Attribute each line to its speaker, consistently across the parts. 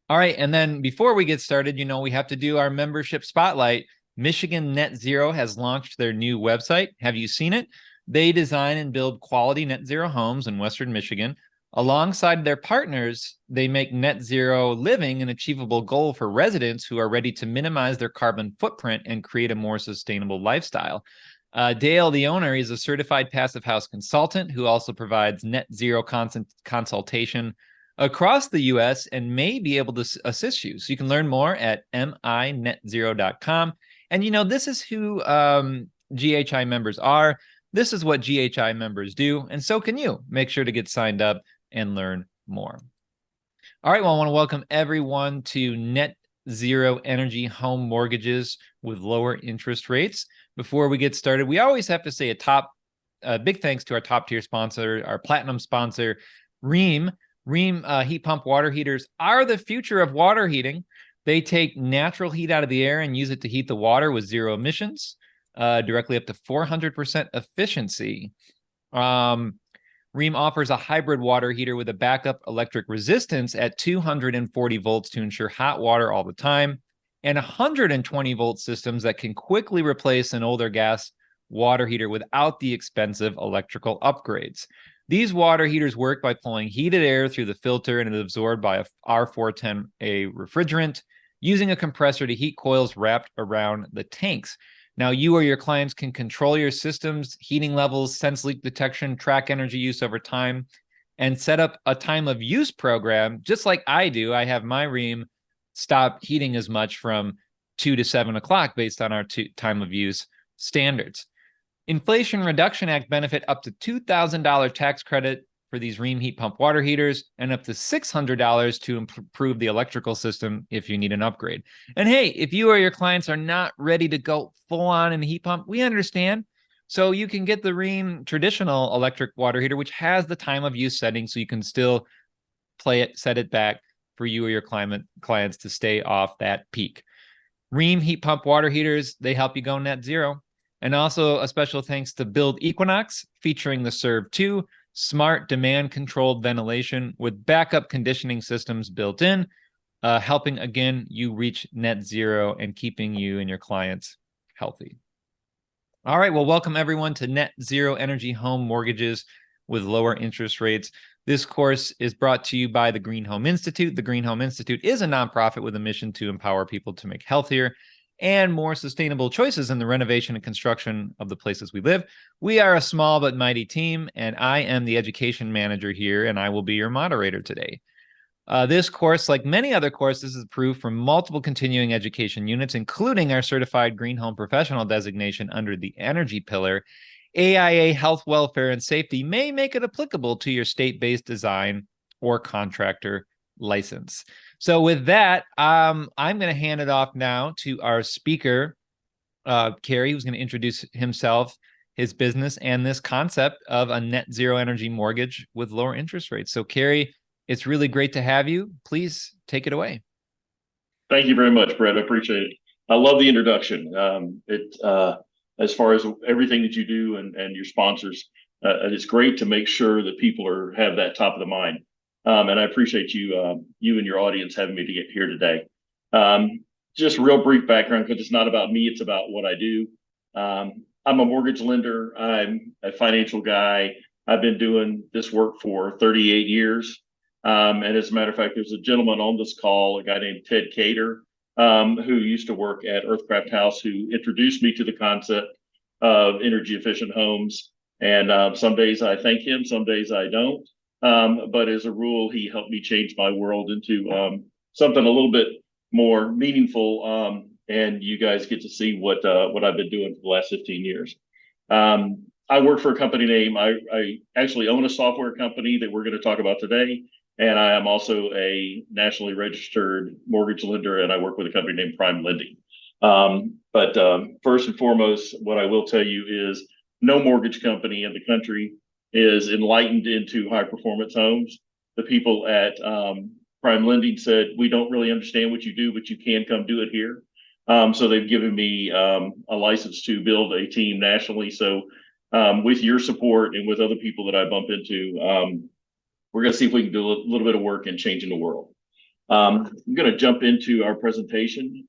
Speaker 1: All right. And then before we get started, we have to do our membership spotlight. Michigan Net Zero has launched their new website. Have you seen it? They design and build quality net zero homes in Western Michigan. Alongside their partners, they make net zero living an achievable goal for residents who are ready to minimize their carbon footprint and create a more sustainable lifestyle. Dale, the owner, is a certified passive house consultant who also provides net zero consultation across the US and may be able to assist you. So you can learn more at minetzero.com. And this is who GHI members are. This is what GHI members do. And so can you. Make sure to get signed up and learn more. All right. Well, I want to welcome everyone to Net Zero Energy Home Mortgages with lower interest rates. Before we get started, we always have to say a big thanks to our top tier sponsor, our platinum sponsor, Rheem. Rheem heat pump water heaters are the future of water heating. They take natural heat out of the air and use it to heat the water with zero emissions, directly up to 400% efficiency. Rheem offers a hybrid water heater with a backup electric resistance at 240 volts to ensure hot water all the time, and 120 volt systems that can quickly replace an older gas water heater without the expensive electrical upgrades. These water heaters work by pulling heated air through the filter and is absorbed by a R410A refrigerant, using a compressor to heat coils wrapped around the tanks. Now, you or your clients can control your system's heating levels, sense leak detection, track energy use over time, and set up a time of use program, just like I do. I have my Rheem stop heating as much from 2 to 7 o'clock based on our time of use standards. Inflation Reduction Act benefit up to $2,000 tax credit for these Rheem heat pump water heaters and up to $600 to improve the electrical system if you need an upgrade. And hey, if you or your clients are not ready to go full on in a heat pump, we understand. So you can get the Rheem traditional electric water heater, which has the time of use setting, so you can still set it back for you or your clients to stay off that peak. Rheem heat pump water heaters, they help you go net zero. And also a special thanks to Build Equinox, featuring the Serve 2 smart demand-controlled ventilation with backup conditioning systems built in, helping, again, you reach net zero and keeping you and your clients healthy. All right, well, welcome everyone to Net Zero Energy Home Mortgages with lower interest rates. This course is brought to you by the Green Home Institute. The Green Home Institute is a nonprofit with a mission to empower people to make healthier and more sustainable choices in the renovation and construction of the places we live. We are a small but mighty team, and I am the education manager here, and I will be your moderator today. This course, like many other courses, is approved from multiple continuing education units, including our certified Green Home Professional designation under the Energy Pillar. AIA Health, Welfare, and Safety may make it applicable to your state-based design or contractor license. So with that, I'm going to hand it off now to our speaker, Kerry, who's going to introduce himself, his business, and this concept of a net zero energy mortgage with lower interest rates. So Kerry, it's really great to have you. Please take it away.
Speaker 2: Thank you very much, Brett. I appreciate it. I love the introduction. As far as everything that you do and your sponsors, it's great to make sure that people have that top of the mind. And I appreciate you and your audience having me to get here today. Just real brief background, because it's not about me, it's about what I do. I'm a mortgage lender. I'm a financial guy. I've been doing this work for 38 years. And as a matter of fact, there's a gentleman on this call, a guy named Ted Cater, who used to work at Earthcraft House, who introduced me to the concept of energy efficient homes. And some days I thank him, some days I don't. But as a rule, he helped me change my world into something a little bit more meaningful. And you guys get to see what I've been doing for the last 15 years. I work for a company name. I actually own a software company that we're going to talk about today. And I am also a nationally registered mortgage lender, and I work with a company named Prime Lending. But first and foremost, what I will tell you is no mortgage company in the country is enlightened into high performance homes. The people at Prime Lending said, we don't really understand what you do, but you can come do it here. So they've given me a license to build a team nationally. So with your support and with other people that I bump into, we're going to see if we can do a little bit of work in changing the world. I'm going to jump into our presentation,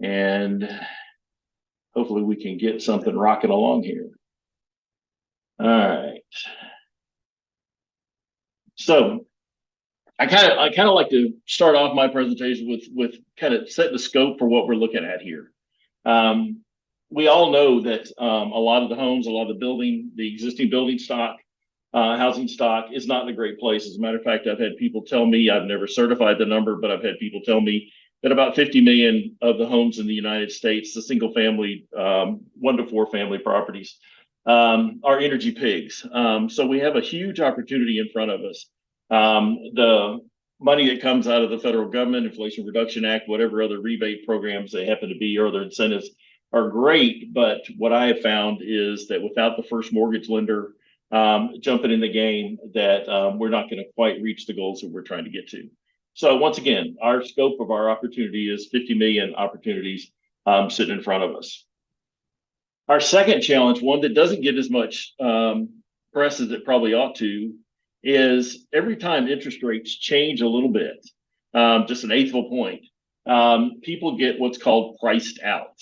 Speaker 2: and hopefully we can get something rocking along here. All right. So I kind of like to start off my presentation with kind of setting the scope for what we're looking at here. We all know that a lot of the homes, a lot of the existing building stock, housing stock is not in a great place. As a matter of fact, I've had people tell me, I've never certified the number, but I've had people tell me that about 50 million of the homes in the United States, the single family, 1 to 4 family properties, are energy pigs. So we have a huge opportunity in front of us. The money that comes out of the federal government, Inflation Reduction Act, whatever other rebate programs they happen to be, or other incentives are great. But what I have found is that without the first mortgage lender jumping in the game, that we're not going to quite reach the goals that we're trying to get to. So once again, our scope of our opportunity is 50 million opportunities sitting in front of us. Our second challenge, one that doesn't get as much press as it probably ought to, is every time interest rates change a little bit, just an eighth of a point, people get what's called priced out.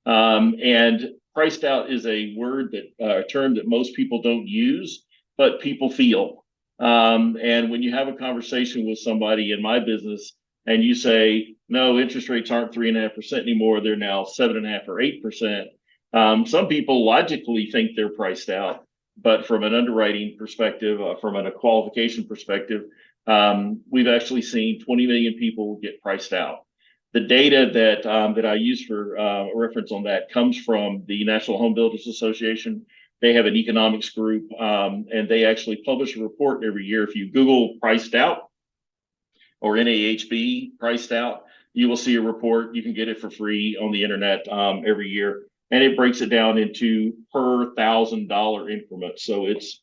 Speaker 2: And priced out is a word a term that most people don't use, but people feel. And when you have a conversation with somebody in my business and you say, no, interest rates aren't 3.5% anymore, they're now 7.5 or 8%. Some people logically think they're priced out, but from an underwriting perspective, from a qualification perspective, we've actually seen 20 million people get priced out. The data that I use for a reference on that comes from the National Home Builders Association. They have an economics group, and they actually publish a report every year. If you Google priced out or NAHB priced out, you will see a report. You can get it for free on the internet every year. And it breaks it down into per $1,000 increments. So it's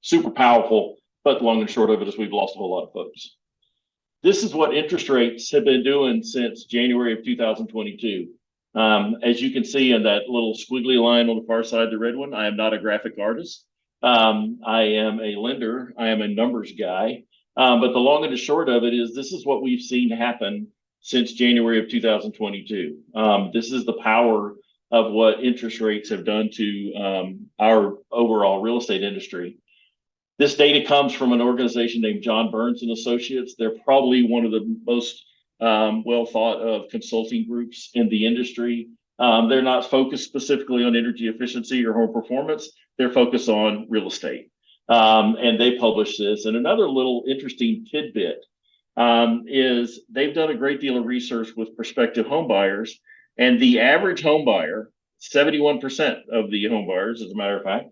Speaker 2: super powerful, but the long and short of it is we've lost a whole lot of folks. This is what interest rates have been doing since January of 2022. As you can see in that little squiggly line on the far side, the red one, I am not a graphic artist. I am a lender. I am a numbers guy. But the long and the short of it is this is what we've seen happen since January of 2022. This is the power of what interest rates have done to our overall real estate industry. This data comes from an organization named John Burns and Associates. They're probably one of the most well thought of consulting groups in the industry. They're not focused specifically on energy efficiency or home performance. They're focused on real estate. And they publish this. And another little interesting tidbit is they've done a great deal of research with prospective home buyers. And the average home buyer, 71% of the home buyers, as a matter of fact,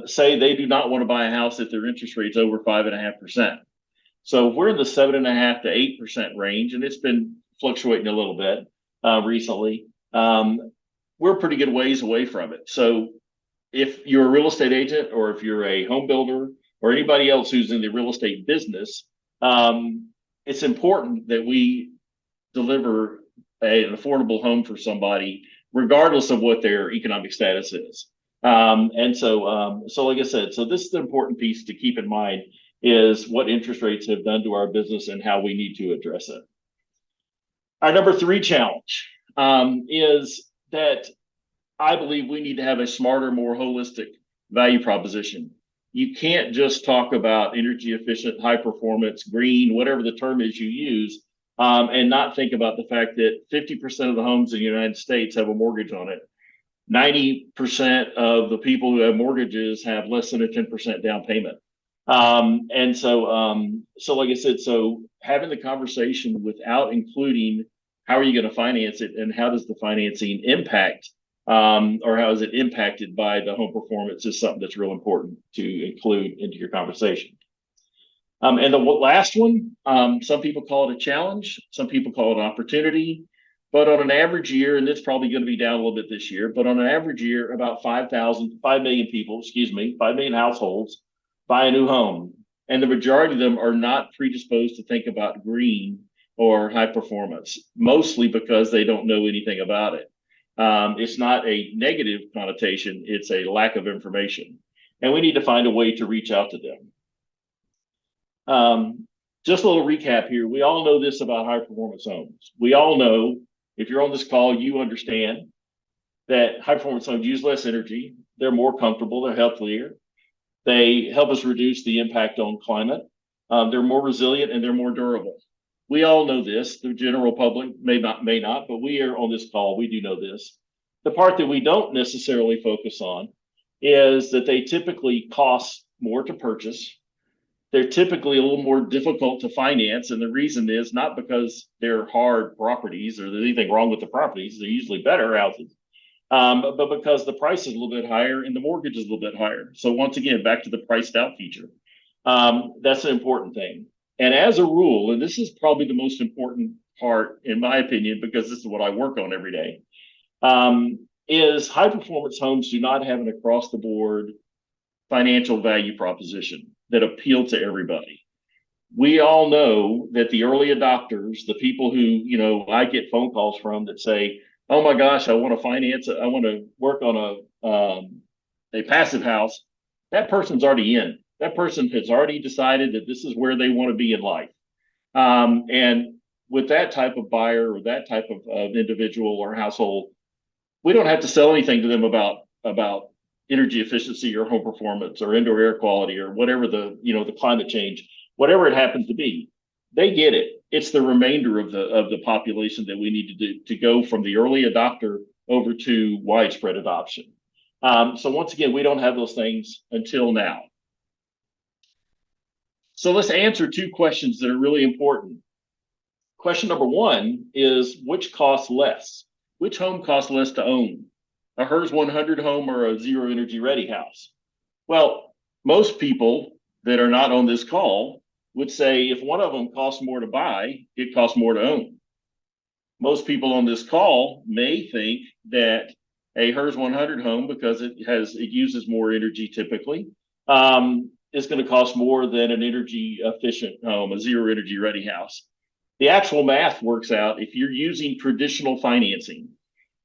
Speaker 2: say they do not want to buy a house if their interest rate's over 5.5%. So we're in the 7.5 to 8% range, and it's been fluctuating a little bit recently. We're a pretty good ways away from it. So if you're a real estate agent, or if you're a home builder, or anybody else who's in the real estate business, it's important that we deliver an affordable home for somebody, regardless of what their economic status is. So like I said, so this is the important piece to keep in mind, is what interest rates have done to our business and how we need to address it. Our number 3 challenge is that I believe we need to have a smarter, more holistic value proposition. You can't just talk about energy efficient, high performance, green, whatever the term is you use, and not think about the fact that 50% of the homes in the United States have a mortgage on it. 90% of the people who have mortgages have less than a 10% down payment. So like I said, so having the conversation without including how are you going to finance it and how does the financing impact, or how is it impacted by the home performance, is something that's real important to include into your conversation. And the last one, some people call it a challenge, some people call it an opportunity, but on an average year, and it's probably going to be down a little bit this year, but on an average year, about 5 million people, 5 million households buy a new home. And the majority of them are not predisposed to think about green or high performance, mostly because they don't know anything about it. It's not a negative connotation, it's a lack of information. And we need to find a way to reach out to them. just a little recap here. We all know this about high performance homes. We all know, if you're on this call, you understand that high performance homes use less energy. They're more comfortable. They're healthier. They help us reduce the impact on climate. They're more resilient and they're more durable. We all know this. The general public may not, but we are on this call. We do know this. The part that we don't necessarily focus on is that they typically cost more to purchase. They're typically a little more difficult to finance. And the reason is not because they're hard properties or there's anything wrong with the properties. They're usually better houses. But because the price is a little bit higher and the mortgage is a little bit higher. So once again, back to the priced out feature. That's an important thing. And as a rule, and this is probably the most important part, in my opinion, because this is what I work on every day, is high performance homes do not have an across the board financial value proposition that appeal to everybody. We all know that the early adopters, the people who, I get phone calls from that say, oh my gosh, I want to finance it. I want to work on a passive house. That person's already in. That person has already decided that this is where they want to be in life. And with that type of buyer or that type of individual or household, we don't have to sell anything to them about energy efficiency or home performance or indoor air quality or whatever the climate change, whatever it happens to be. They get it. It's the remainder of the population that we need to do to go from the early adopter over to widespread adoption. So once again, we don't have those things until now. So let's answer two questions that are really important. Question number one is, which costs less? Which home costs less to own? A HERS 100 home or a zero energy ready house? Well, most people that are not on this call would say if one of them costs more to buy, it costs more to own. Most people on this call may think that a HERS 100 home, because it uses more energy typically, is going to cost more than an energy efficient home, a zero energy ready house. The actual math works out if you're using traditional financing.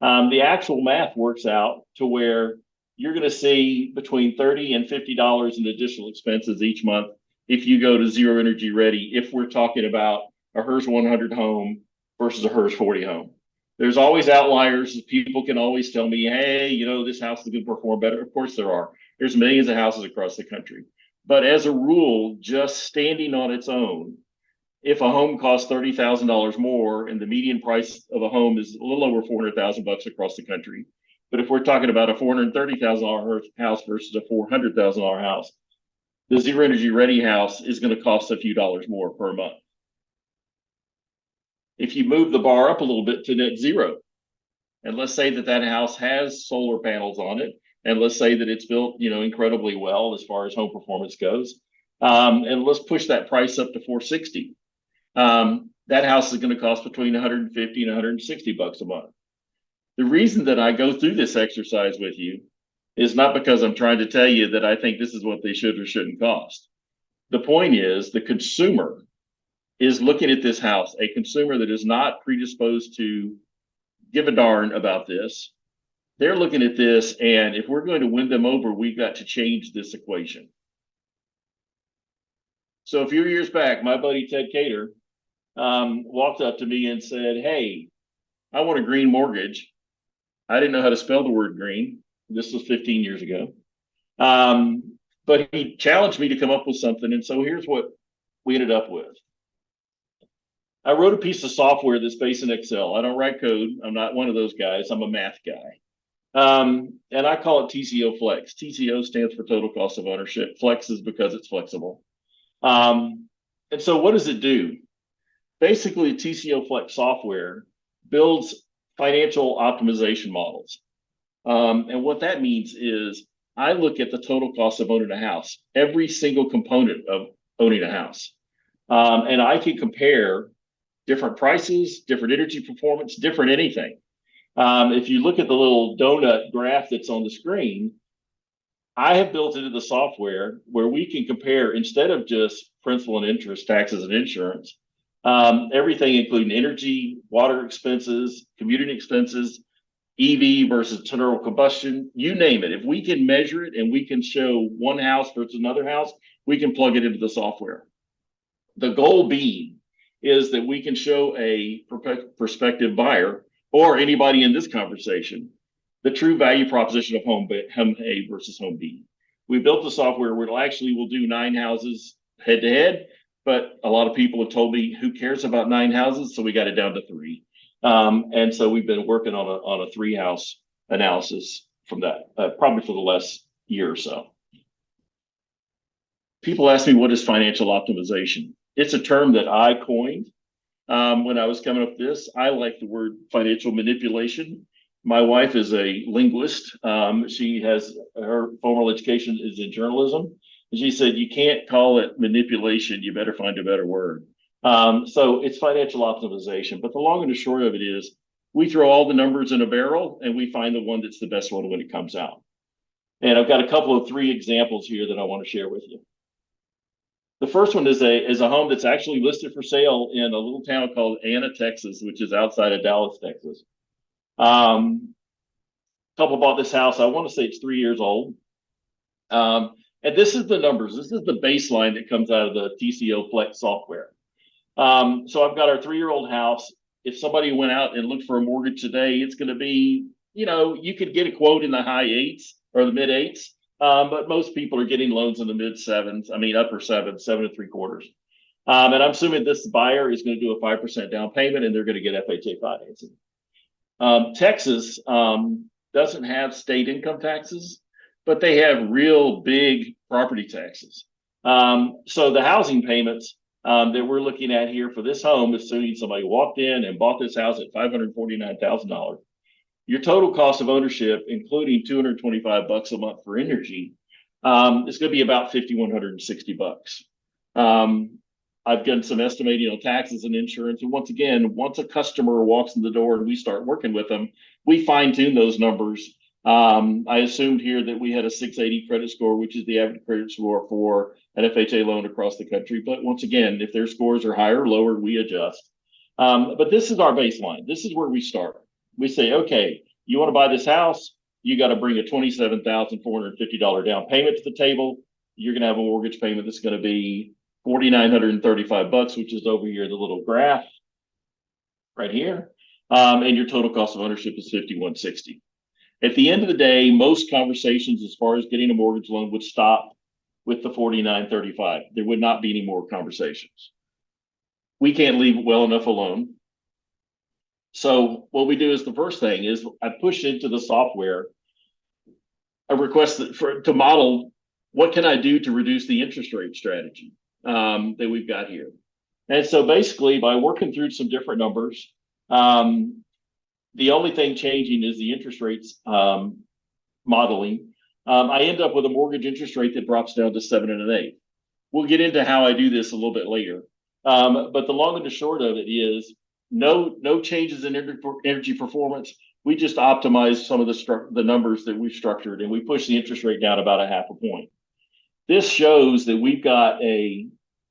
Speaker 2: The actual math works out to where you're going to see between $30 and $50 in additional expenses each month if you go to zero energy ready, if we're talking about a HERS 100 home versus a HERS 40 home. There's always outliers. People can always tell me, hey, this house is going to perform better. Of course there are. There's millions of houses across the country. But as a rule, just standing on its own, if a home costs $30,000 more and the median price of a home is a little over $400,000 across the country, but if we're talking about a $430,000 house versus a $400,000 house, the zero energy ready house is going to cost a few dollars more per month. If you move the bar up a little bit to net zero, and let's say that house has solar panels on it, and let's say that it's built, incredibly well as far as home performance goes, and let's push that price up to $460. That house is going to cost between $150 and $160 a month. The reason that I go through this exercise with you is not because I'm trying to tell you that I think this is what they should or shouldn't cost. The point is the consumer is looking at this house, a consumer that is not predisposed to give a darn about this. They're looking at this, and if we're going to win them over, we've got to change this equation. So a few years back, my buddy Ted Cater walked up to me and said, hey, I want a green mortgage. I didn't know how to spell the word green. This was 15 years ago. But he challenged me to come up with something. And so here's what we ended up with. I wrote a piece of software that's based in Excel. I don't write code. I'm not one of those guys. I'm a math guy. And I call it TCO Flex. TCO stands for total cost of ownership. Flex is because it's flexible. And so what does it do? Basically, TCO Flex software builds financial optimization models. And what that means is I look at the total cost of owning a house, every single component of owning a house. And I can compare different prices, different energy performance, different anything. If you look at the little donut graph that's on the screen, I have built into the software where we can compare, instead of just principal and interest, taxes and insurance, everything including energy, water expenses, commuting expenses, EV versus internal combustion, you name it. If we can measure it and we can show one house versus another house, we can plug it into the software. The goal being is that we can show a prospective buyer or anybody in this conversation the true value proposition of home A versus home B. We built the software where we'll do 9 houses head to head, but a lot of people have told me who cares about 9 houses, so we got it down to 3. And so we've been working on a 3 house analysis from that, probably for the last year or so. People ask me, what is financial optimization? It's a term that I coined when I was coming up with this. I like the word financial manipulation. My wife is a linguist. She has her formal education is in journalism. And she said, you can't call it manipulation. You better find a better word. So it's financial optimization. But the long and the short of it is we throw all the numbers in a barrel and we find the one that's the best one when it comes out. And I've got a couple of 3 examples here that I want to share with you. The first one is a home that's actually listed for sale in a little town called Anna, Texas, which is outside of Dallas, Texas. Couple bought this house. I want to say it's 3 years old. And this is the numbers. This is the baseline that comes out of the TCO Flex software. So I've got our 3-year-old house. If somebody went out and looked for a mortgage today, it's going to be, you could get a quote in the high 8s or the mid 8s. But most people are getting loans in the mid 7s. I mean, upper 7, 7.75. And I'm assuming this buyer is going to do a 5% down payment and they're going to get FHA financing. Texas doesn't have state income taxes, but they have real big property taxes. So the housing payments that we're looking at here for this home, assuming somebody walked in and bought this house at $549,000, your total cost of ownership, including $225 a month for energy, is going to be about $5,160. I've done some estimating on taxes and insurance. And once again, once a customer walks in the door and we start working with them, we fine tune those numbers. I assumed here that we had a 680 credit score, which is the average credit score for an FHA loan across the country. But once again, if their scores are higher or lower, we adjust. But this is our baseline. This is where we start. We say, okay, you want to buy this house, you got to bring a $27,450 down payment to the table. You're going to have a mortgage payment that's going to be $4,935, which is over here, the little graph right here. And your total cost of ownership is $5,160. At the end of the day, most conversations as far as getting a mortgage loan would stop with the $4,935. There would not be any more conversations. We can't leave it well enough alone. So what we do is the first thing is I push into the software a request to model what can I do to reduce the interest rate strategy that we've got here. And so basically by working through some different numbers, the only thing changing is the interest rates modeling. I end up with a mortgage interest rate that drops down to 7 1/8. We'll get into how I do this a little bit later. But the long and the short of it is no changes in energy performance. We just optimize some of the numbers that we've structured and we push the interest rate down about 0.5 point. This shows that we've got a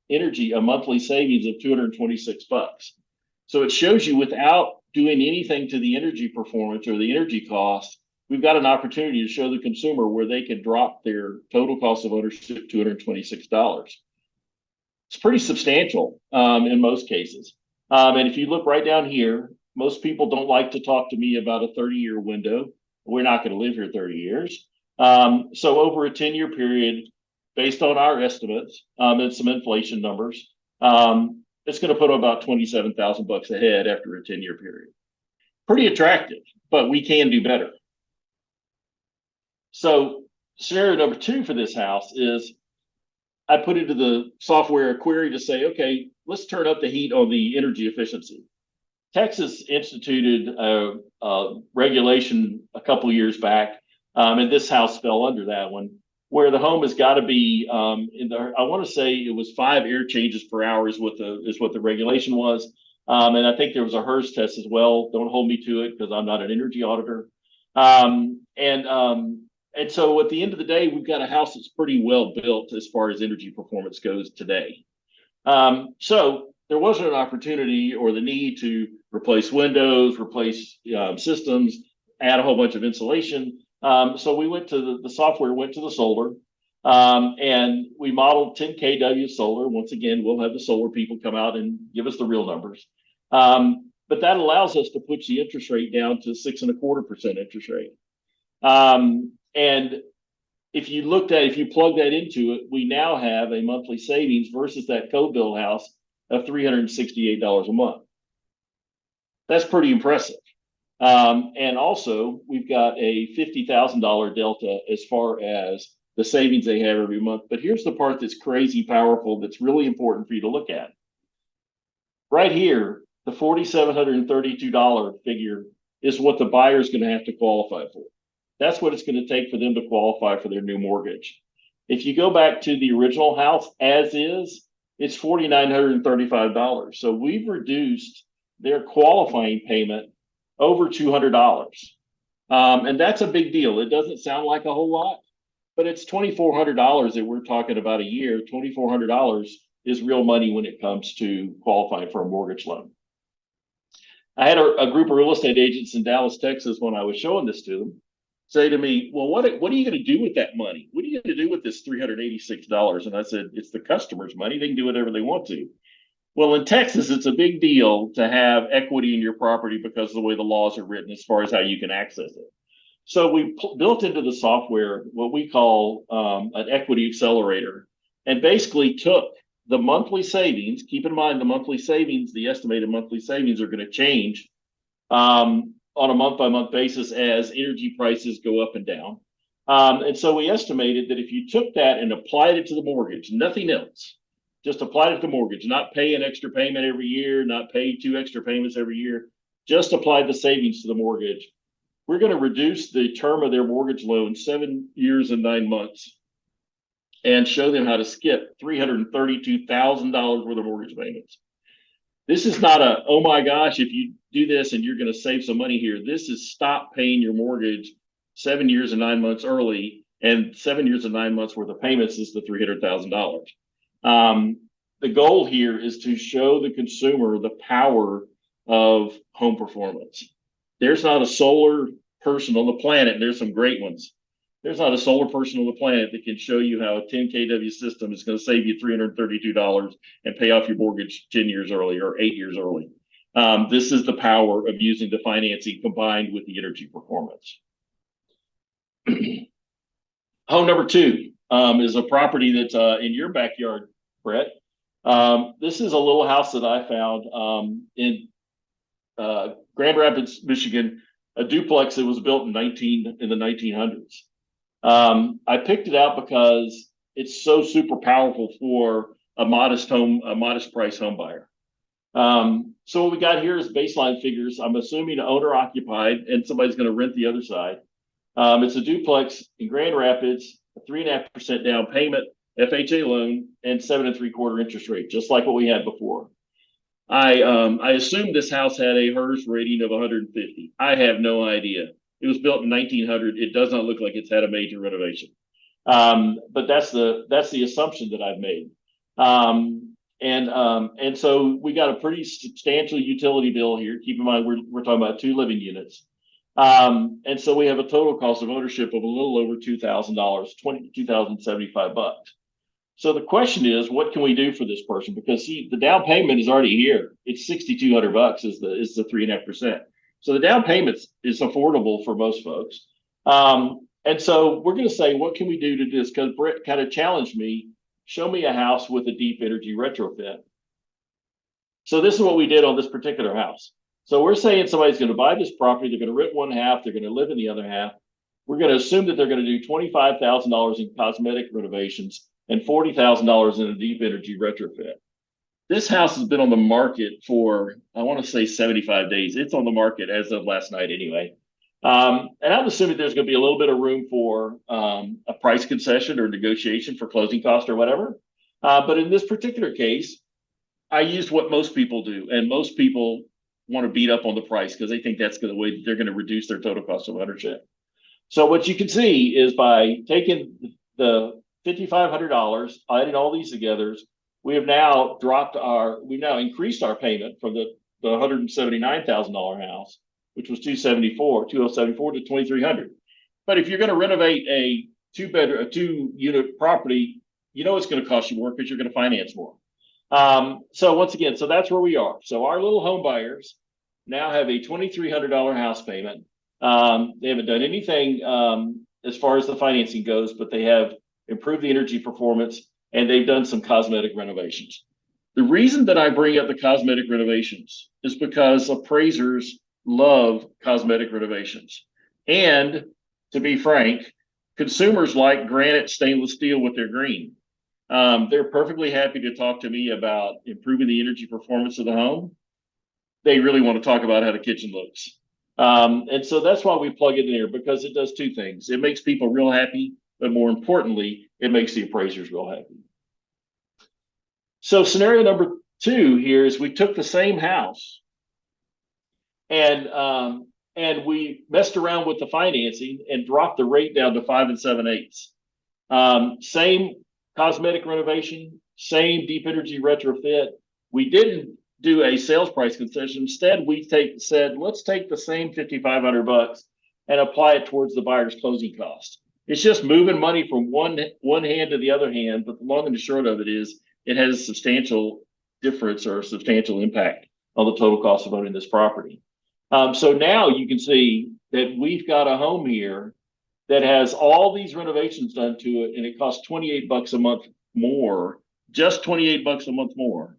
Speaker 2: monthly savings of $226. So it shows you without doing anything to the energy performance or the energy cost, we've got an opportunity to show the consumer where they can drop their total cost of ownership $226. It's pretty substantial in most cases. And if you look right down here, most people don't like to talk to me about a 30-year window. We're not going to live here 30 years. So over a 10-year period, based on our estimates and some inflation numbers, it's going to put about $27,000 a head after a 10-year period. Pretty attractive, but we can do better. So scenario number 2 for this house is I put into the software a query to say, okay, let's turn up the heat on the energy efficiency. Texas instituted a regulation a couple of years back, and this house fell under that one, where the home has got to be I want to say it was 5 air changes per hour is what the regulation was. And I think there was a HERS test as well. Don't hold me to it because I'm not an energy auditor. And so at the end of the day, we've got a house that's pretty well built as far as energy performance goes today. So there wasn't an opportunity or the need to replace windows, replace systems, add a whole bunch of insulation. So we went to the software went to the solar. And we modeled 10 kW solar. Once again, we'll have the solar people come out and give us the real numbers. But that allows us to push the interest rate down to 6.25% interest rate. And if you plug that into it, we now have a monthly savings versus that co-build house of $368 a month. That's pretty impressive. And also, we've got a $50,000 delta as far as the savings they have every month. But here's the part that's crazy powerful, that's really important for you to look at. Right here, the $4,732 figure is what the buyer is going to have to qualify for. That's what it's going to take for them to qualify for their new mortgage. If you go back to the original house as is, it's $4,935. So we've reduced their qualifying payment over $200. And that's a big deal. It doesn't sound like a whole lot, but it's $2,400 that we're talking about a year. $2,400 is real money when it comes to qualifying for a mortgage loan. I had a group of real estate agents in Dallas, Texas, when I was showing this to them, say to me, well, what are you going to do with that money? What are you going to do with this $386? And I said, it's the customer's money. They can do whatever they want to. Well, in Texas, it's a big deal to have equity in your property because of the way the laws are written as far as how you can access it. So we built into the software what we call an equity accelerator, and basically took the monthly savings. Keep in mind, the monthly savings, the estimated monthly savings are going to change on a month-by-month basis as energy prices go up and down. And so we estimated that if you took that and applied it to the mortgage, nothing else, just applied it to mortgage, not pay an extra payment every year, not pay 2 extra payments every year, just applied the savings to the mortgage, we're going to reduce the term of their mortgage loan 7 years and 9 months and show them how to skip $332,000 worth of mortgage payments. This is not a, oh my gosh, if you do this and you're going to save some money here. This is stop paying your mortgage 7 years and 9 months early, and 7 years and 9 months worth of payments is the $300,000. The goal here is to show the consumer the power of home performance. There's not a solar person on the planet, and there's some great ones. There's not a solar person on the planet that can show you how a 10 kW system is going to save you $332 and pay off your mortgage 10 years early or 8 years early. This is the power of using the financing combined with the energy performance. Home number 2 is a property that's in your backyard, Brett. This is a little house that I found in Grand Rapids, Michigan, a duplex that was built in the 1900s. I picked it out because it's so super powerful for a modest price home buyer. So what we got here is baseline figures. I'm assuming owner occupied, and somebody's going to rent the other side. It's a duplex in Grand Rapids, a 3.5% down payment, FHA loan, and 7.75% interest rate, just like what we had before. I assumed this house had a HERS rating of 150. I have no idea. It was built in 1900. It does not look like it's had a major renovation. But that's the assumption that I've made. And so we got a pretty substantial utility bill here. Keep in mind, we're talking about 2 living units. And so we have a total cost of ownership of a little over $2,000, $2,075. So the question is, what can we do for this person? Because see, the down payment is already here. It's $6,200 is the 3.5%. So the down payment is affordable for most folks. And so we're going to say, what can we do to do this? Because Brett kind of challenged me, show me a house with a deep energy retrofit. So this is what we did on this particular house. So we're saying somebody's going to buy this property. They're going to rent one half. They're going to live in the other half. We're going to assume that they're going to do $25,000 in cosmetic renovations and $40,000 in a deep energy retrofit. This house has been on the market for, I want to say 75 days. It's on the market as of last night anyway. And I'm assuming there's going to be a little bit of room for a price concession or negotiation for closing costs or whatever. But in this particular case, I used what most people do. And most people want to beat up on the price because they think that's the way they're going to reduce their total cost of ownership. So what you can see is by taking the $5,500, adding all these together, we've now increased our payment from the $179,000 house, which was $274 to $2,300. But if you're going to renovate a a 2-unit property, you know it's going to cost you more because you're going to finance more. So once again, so that's where we are. So our little home buyers now have a $2,300 house payment. They haven't done anything as far as the financing goes, but they have improved the energy performance and they've done some cosmetic renovations. The reason that I bring up the cosmetic renovations is because appraisers love cosmetic renovations. And to be frank, consumers like granite stainless steel with their green. They're perfectly happy to talk to me about improving the energy performance of the home. They really want to talk about how the kitchen looks. And so that's why we plug it in there, because it does two things. It makes people real happy, but more importantly, it makes the appraisers real happy. So scenario number 2 here is we took the same house and we messed around with the financing and dropped the rate down to 5 7/8. Same cosmetic renovation, same deep energy retrofit. We didn't do a sales price concession. Instead, we said, let's take the same $5,500 and apply it towards the buyer's closing cost. It's just moving money from one hand to the other hand, but the long and the short of it is it has a substantial difference or a substantial impact on the total cost of owning this property. So now you can see that we've got a home here that has all these renovations done to it, and it costs $28 a month more, just $28 a month more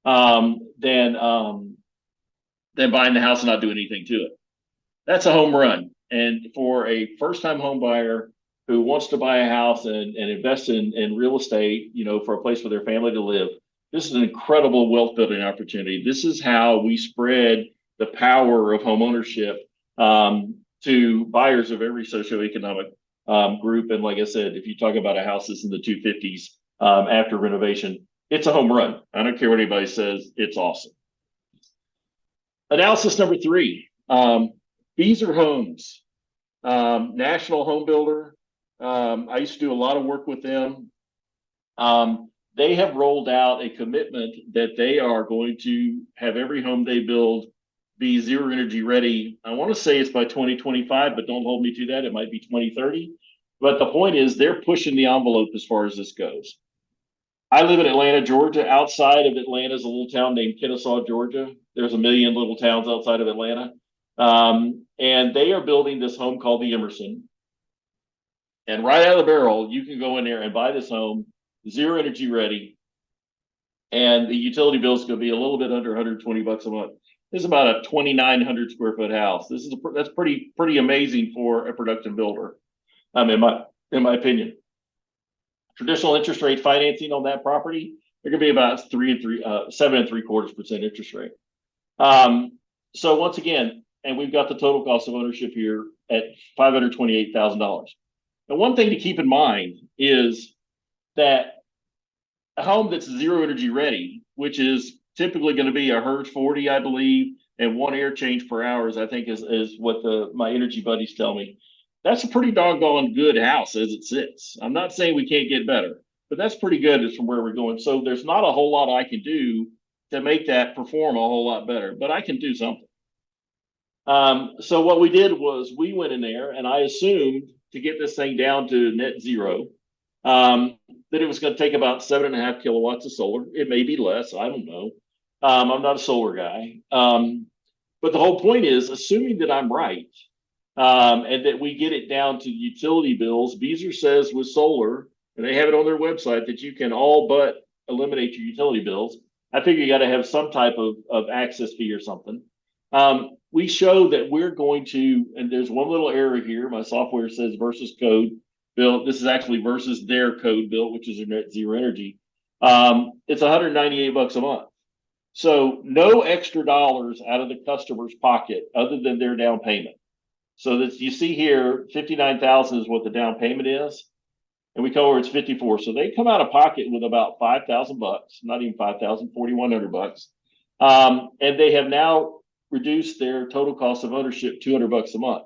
Speaker 2: than buying the house and not doing anything to it. That's a home run. And for a first-time home buyer who wants to buy a house and invest in real estate, for a place for their family to live, this is an incredible wealth building opportunity. This is how we spread the power of home ownership to buyers of every socioeconomic group. And like I said, if you talk about a house that's in the 250s after renovation, it's a home run. I don't care what anybody says, it's awesome. Analysis number 3, Beazer Homes, national home builder. I used to do a lot of work with them. They have rolled out a commitment that they are going to have every home they build be zero energy ready. I want to say it's by 2025, but don't hold me to that. It might be 2030. But the point is they're pushing the envelope as far as this goes. I live in Atlanta, Georgia. Outside of Atlanta is a little town named Kennesaw, Georgia. There's a million little towns outside of Atlanta. And they are building this home called the Emerson. And right out of the barrel, you can go in there and buy this home, zero energy ready. And the utility bill is going to be a little bit under $120 a month. This is about a 2,900 square foot house. That's pretty amazing for a production builder, in my opinion. Traditional interest rate financing on that property, they're going to be about 7.75% interest rate. So once again, and we've got the total cost of ownership here at $528,000. And one thing to keep in mind is that a home that's zero energy ready, which is typically going to be a Hertz 40, I believe, and 1 air change per hour, I think is what my energy buddies tell me. That's a pretty doggone good house as it sits. I'm not saying we can't get better, but that's pretty good as from where we're going. So there's not a whole lot I can do to make that perform a whole lot better, but I can do something. So what we did was we went in there and I assumed to get this thing down to net zero, that it was going to take about 7.5 kilowatts of solar. It may be less. I don't know. I'm not a solar guy. But the whole point is, assuming that I'm right, and that we get it down to utility bills, Beazer says with solar, and they have it on their website, that you can all but eliminate your utility bills. I figure you got to have some type of access fee or something. We show that we're going to, and there's one little error here. My software says versus code built. This is actually versus their code built, which is their net zero energy. It's $198 a month. So no extra dollars out of the customer's pocket other than their down payment. So that you see here, 59,000 is what the down payment is, and we cover it's 54. So they come out of pocket with about $5,000, not even 5,000, $4,100. And they have now reduced their total cost of ownership $200 a month.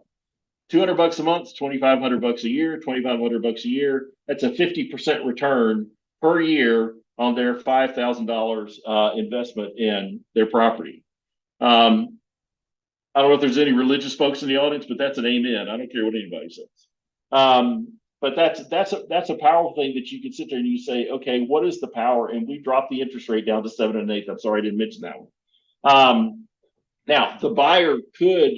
Speaker 2: $200 a month, $2,500 a year, $2,500 a year. That's a 50% return per year on their $5,000 investment in their property. I don't know if there's any religious folks in the audience, but that's an amen. I don't care what anybody says. but that's a powerful thing that you can sit there and you say, okay, what is the power? And we dropped the interest rate down to 7 1/8. I'm sorry I didn't mention that one. Now the buyer could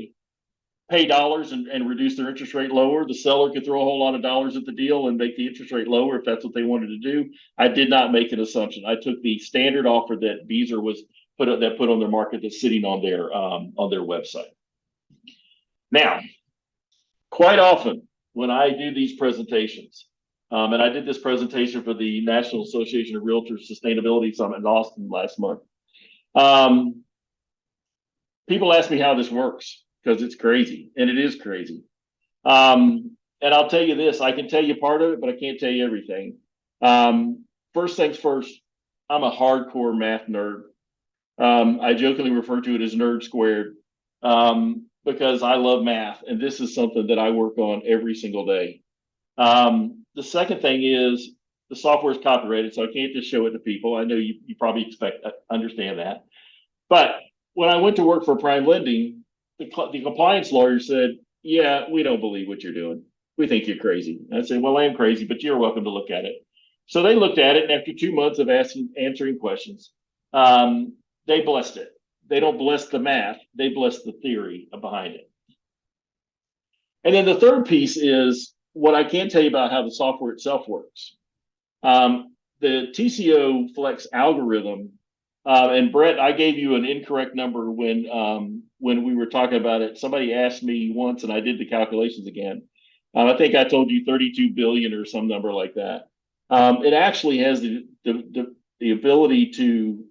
Speaker 2: pay dollars and reduce their interest rate lower. The seller could throw a whole lot of dollars at the deal and make the interest rate lower if that's what they wanted to do. I did not make an assumption. I took the standard offer that Beazer was put on their market that's sitting on their website. Now, quite often when I do these presentations, and I did this presentation for the National Association of Realtors Sustainability Summit in Austin last month, people ask me how this works because it's crazy, and it is crazy. And I'll tell you this, I can tell you part of it, but I can't tell you everything. First things first, I'm a hardcore math nerd. I jokingly refer to it as nerd squared, because I love math, and this is something that I work on every single day. The second thing is the software is copyrighted, so I can't just show it to people. I know you probably understand that. But when I went to work for Prime Lending, the compliance lawyer said, yeah, we don't believe what you're doing. We think you're crazy. And I said, well, I am crazy, but you're welcome to look at it. So they looked at it, and after 2 months of answering questions, they blessed it. They don't bless the math, they bless the theory behind it. And then the third piece is what I can't tell you about how the software itself works. The TCO Flex algorithm, and Brett, I gave you an incorrect number when we were talking about it. Somebody asked me once, and I did the calculations again. I think I told you 32 billion or some number like that. It actually has the ability to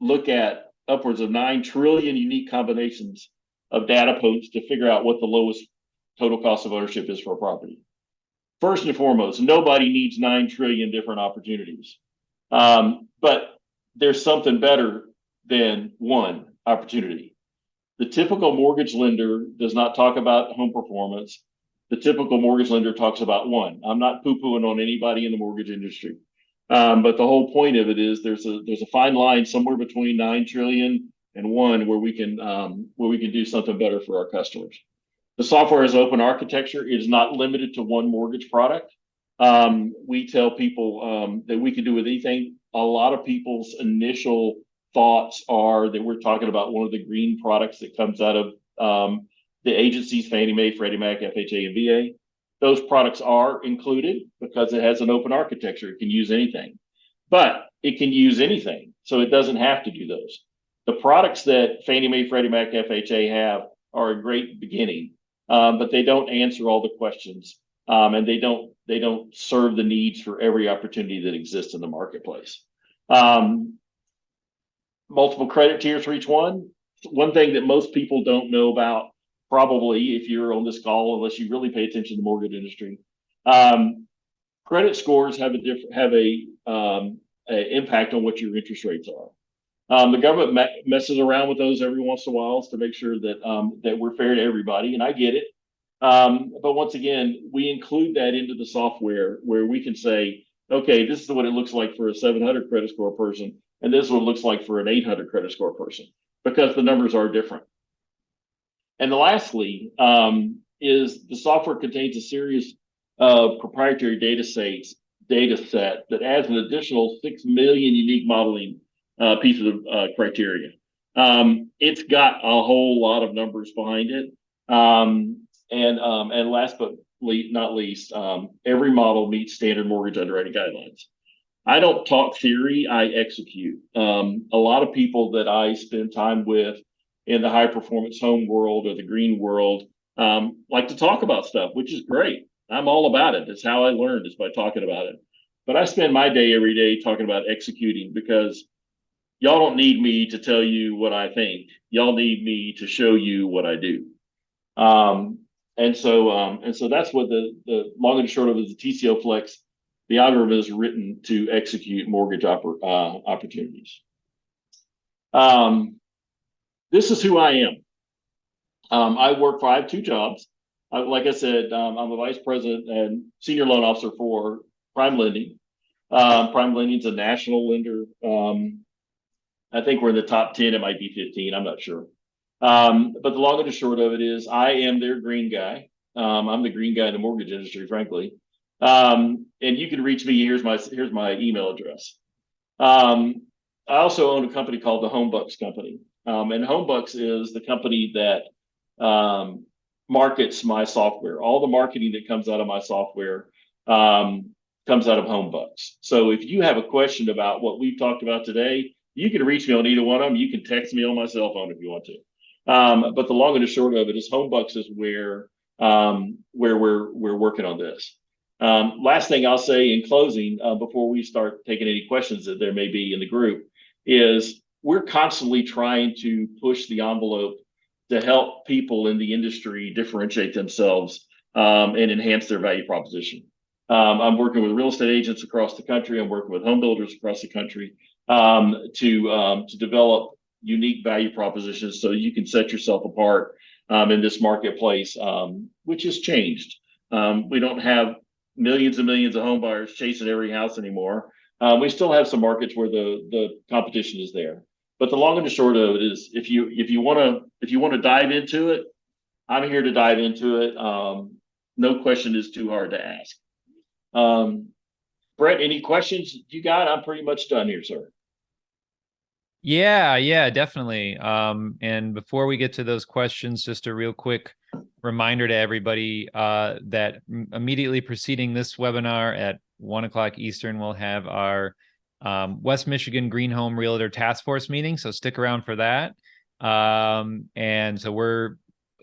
Speaker 2: look at upwards of 9 trillion unique combinations of data points to figure out what the lowest total cost of ownership is for a property. First and foremost, nobody needs 9 trillion different opportunities. But there's something better than one opportunity. The typical mortgage lender does not talk about home performance. The typical mortgage lender talks about one. I'm not poo-pooing on anybody in the mortgage industry. But the whole point of it is there's a fine line somewhere between 9 trillion and one where we can do something better for our customers. The software is open architecture. It is not limited to one mortgage product. We tell people that we can do with anything. A lot of people's initial thoughts are that we're talking about one of the green products that comes out of the agencies, Fannie Mae, Freddie Mac, FHA, and VA. Those products are included because it has an open architecture. It can use anything, but it can use anything. So it doesn't have to do those. The products that Fannie Mae, Freddie Mac, FHA have are a great beginning, but they don't answer all the questions, and they don't serve the needs for every opportunity that exists in the marketplace. Multiple credit tiers for each one. One thing that most people don't know about, probably if you're on this call, unless you really pay attention to the mortgage industry, credit scores have a impact on what your interest rates are. The government messes around with those every once in a while to make sure that we're fair to everybody, and I get it. But once again, we include that into the software where we can say, okay, this is what it looks like for a 700 credit score person, and this is what it looks like for an 800 credit score person, because the numbers are different. And lastly, is the software contains a series of proprietary data set that adds an additional 6 million unique modeling pieces of criteria. It's got a whole lot of numbers behind it. And last but not least, every model meets standard mortgage underwriting guidelines. I don't talk theory, I execute. A lot of people that I spend time with in the high performance home world or the green world like to talk about stuff, which is great. I'm all about it. That's how I learned, is by talking about it. But I spend my day every day talking about executing, because y'all don't need me to tell you what I think. Y'all need me to show you what I do. And so that's what the long and short of it is. The TCO Flex, the algorithm is written to execute mortgage opportunities. This is who I am. I have 2 jobs. Like I said, I'm a vice president and senior loan officer for Prime Lending. Prime Lending is a national lender. I think we're in the top 10. It might be 15. I'm not sure. But the long and the short of it is I am their green guy. I'm the green guy in the mortgage industry, frankly. And you can reach me. Here's my email address. I also own a company called the Homebucks Company. And Homebucks is the company that markets my software. All the marketing that comes out of my software comes out of Homebucks. So if you have a question about what we've talked about today, you can reach me on either one of them. You can text me on my cell phone if you want to. But the long and the short of it is Homebucks is where we're working on this. Last thing I'll say in closing, before we start taking any questions that there may be in the group, is we're constantly trying to push the envelope to help people in the industry differentiate themselves and enhance their value proposition. I'm working with real estate agents across the country. I'm working with home builders across the country to develop unique value propositions so you can set yourself apart in this marketplace, which has changed. We don't have millions and millions of home buyers chasing every house anymore. We still have some markets where the competition is there. But the long and the short of it is, if you want to dive into it, I'm here to dive into it. No question is too hard to ask. Brett, any questions you got? I'm pretty much done here, sir.
Speaker 1: Yeah, definitely. And before we get to those questions, just a real quick reminder to everybody that immediately preceding this webinar at 1 o'clock Eastern, we'll have our West Michigan Green Home Realtor Task Force meeting. So stick around for that. And so we're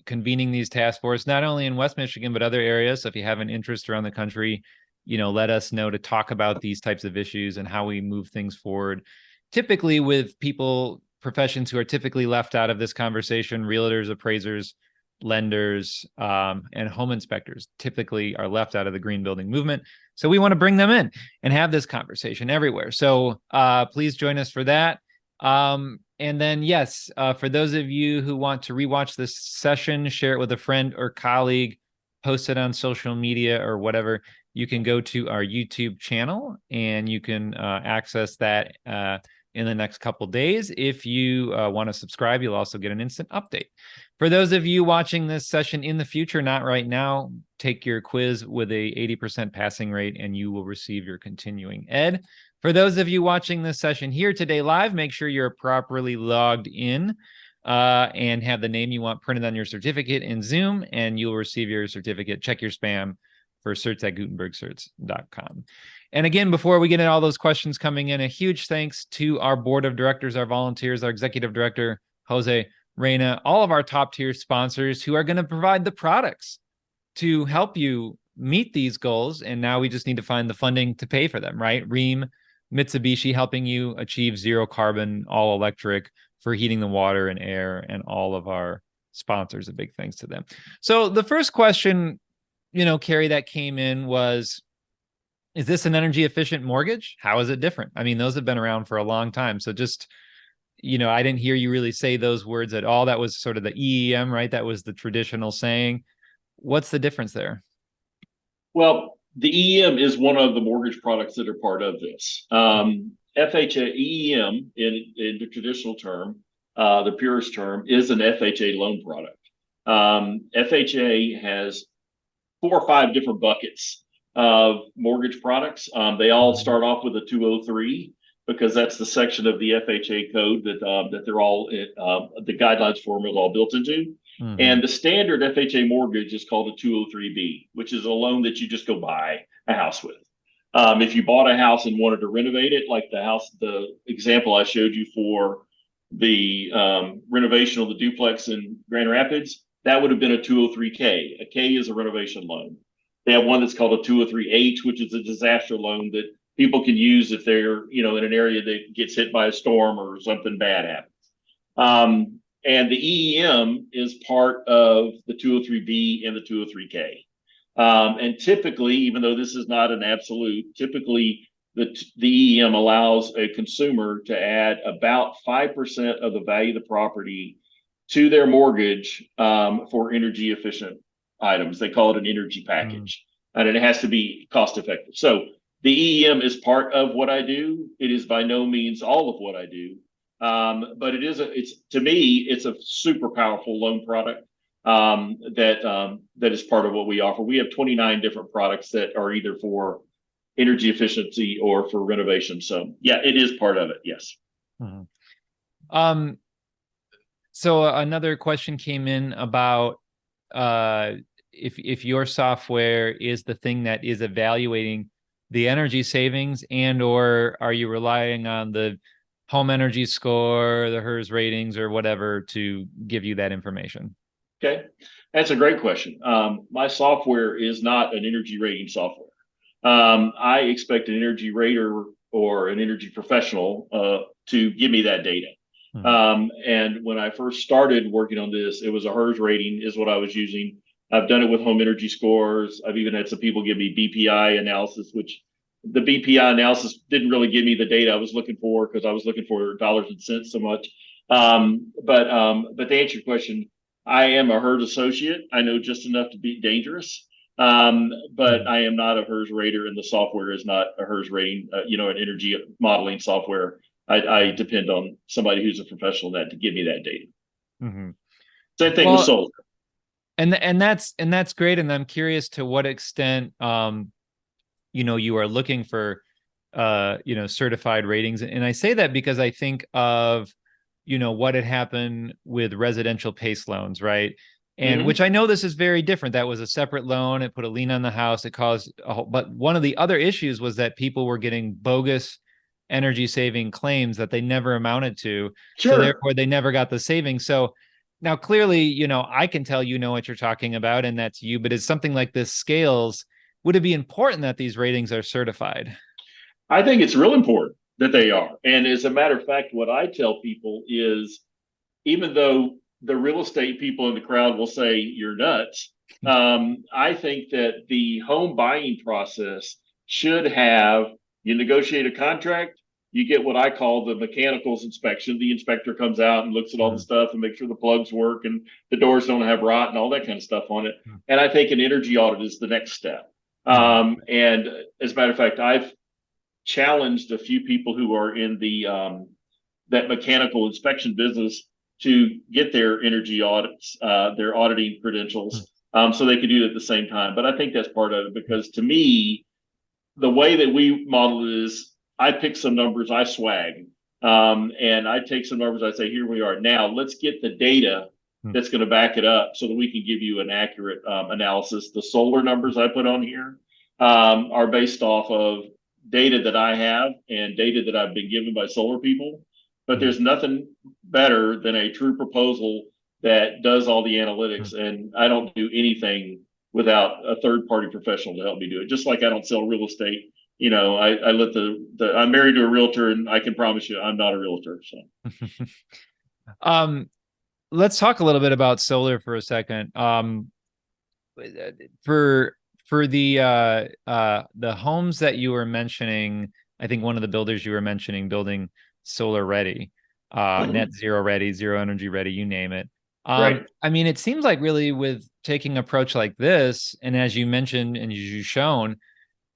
Speaker 1: convening these task force, not only in West Michigan, but other areas. So if you have an interest around the country, let us know to talk about these types of issues and how we move things forward. Typically with professions who are typically left out of this conversation, realtors, appraisers, lenders, and home inspectors typically are left out of the green building movement. So we want to bring them in and have this conversation everywhere. So please join us for that. And then, yes, for those of you who want to rewatch this session, share it with a friend or colleague, post it on social media or whatever, you can go to our YouTube channel and you can access that in the next couple of days. If you want to subscribe, you'll also get an instant update. For those of you watching this session in the future, not right now, take your quiz with a 80% passing rate and you will receive your continuing ed. For those of you watching this session here today live, make sure you're properly logged in and have the name you want printed on your certificate in Zoom, and you'll receive your certificate. Check your spam for certs@gutenbergcerts.com. And again, before we get into all those questions coming in, a huge thanks to our board of directors, our volunteers, our executive director, Jose, Reina, all of our top tier sponsors who are going to provide the products to help you meet these goals. And now we just need to find the funding to pay for them, right? Rheem, Mitsubishi helping you achieve zero carbon, all electric for heating the water and air, and all of our sponsors, a big thanks to them. So the first question, Carrie, that came in was, is this an energy efficient mortgage? How is it different? I mean, those have been around for a long time. So just, I didn't hear you really say those words at all. That was sort of the EEM, right? That was the traditional saying. What's the difference there?
Speaker 2: Well, the EEM is one of the mortgage products that are part of this. FHA, EEM in the traditional term, the purest term, is an FHA loan product. FHA has 4 or 5 different buckets of mortgage products. They all start off with a 203 because that's the section of the FHA code that they're all the guidelines for them is all built into. Mm-hmm. And the standard FHA mortgage is called a 203B, which is a loan that you just go buy a house with. If you bought a house and wanted to renovate it, like the example I showed you for the renovation of the duplex in Grand Rapids, that would have been a 203K. A K is a renovation loan. They have one that's called a 203H, which is a disaster loan that people can use if they're, in an area that gets hit by a storm or something bad happens. And the EEM is part of the 203B and the 203K. And typically, even though this is not an absolute, typically the EEM allows a consumer to add about 5% of the value of the property to their mortgage for energy efficient items. They call it an energy package, and it has to be cost effective. So the EEM is part of what I do. It is by no means all of what I do. But to me, it's a super powerful loan product. that is part of what we offer. We have 29 different products that are either for energy efficiency or for renovation. So yeah, it is part of it. Yes.
Speaker 1: Mhm. Um, so another question came in about if your software is the thing that is evaluating the energy savings, and or are you relying on the home energy score, the HERS ratings, or whatever to give you that information?
Speaker 2: Okay, that's a great question. My software is not an energy rating software. I expect an energy rater or an energy professional to give me that data.
Speaker 1: Mhm.
Speaker 2: And when I first started working on this, it was a HERS rating is what I was using. I've done it with home energy scores. I've even had some people give me BPI analysis, which the BPI analysis didn't really give me the data I was looking for because I was looking for dollars and cents so much. But to answer your question, I am a HERS associate. I know just enough to be dangerous. But
Speaker 1: Mhm.
Speaker 2: I am not a HERS rater, and the software is not a HERS rating, an energy modeling software. I depend on somebody who's a professional in that to give me that data.
Speaker 1: Mhm.
Speaker 2: Same thing with
Speaker 1: Well,
Speaker 2: solar.
Speaker 1: and that's great, and I'm curious to what extent you are looking for certified ratings. And I say that because I think of what had happened with residential PACE loans, right? And which
Speaker 2: Mm-hmm.
Speaker 1: I know this is very different. That was a separate loan. It put a lien on the house. It caused a whole, but one of the other issues was that people were getting bogus energy saving claims that they never amounted to. So
Speaker 2: Sure.
Speaker 1: therefore they never got the savings. So now clearly, I can tell what you're talking about, and that's you, but as something like this scales, would it be important that these ratings are certified?
Speaker 2: I think it's real important that they are. And as a matter of fact, what I tell people is even though the real estate people in the crowd will say you're nuts, I think that the home buying process should have you negotiate a contract, you get what I call the mechanicals inspection. The inspector comes out and looks at all the
Speaker 1: Mhm.
Speaker 2: stuff and makes sure the plugs work and the doors don't have rot and all that kind of stuff on it.
Speaker 1: Mhm.
Speaker 2: And I think an energy audit is the next step.
Speaker 1: Mhm.
Speaker 2: And as a matter of fact, I've challenged a few people who are in the that mechanical inspection business to get their energy audits, their auditing credentials, so they could do it at the same time. But I think that's part of it because to me, the way that we model it is I pick some numbers, I swag, and I take some numbers, I say, here we are. Now let's get the data
Speaker 1: Mhm.
Speaker 2: that's going to back it up so that we can give you an accurate analysis. The solar numbers I put on here are based off of data that I have and data that I've been given by solar people. But
Speaker 1: Mhm.
Speaker 2: there's nothing better than a true proposal that does all the analytics. And I don't do anything without a third party professional to help me do it. Just like I don't sell real estate. I let I'm married to a realtor, and I can promise you I'm not a realtor. So
Speaker 1: um, let's talk a little bit about solar for a second. For the homes that you were mentioning, I think one of the builders you were mentioning building solar ready, net zero ready, zero energy ready, you name it.
Speaker 2: right.
Speaker 1: I mean, it seems like really with taking an approach like this, and as you mentioned and you've shown,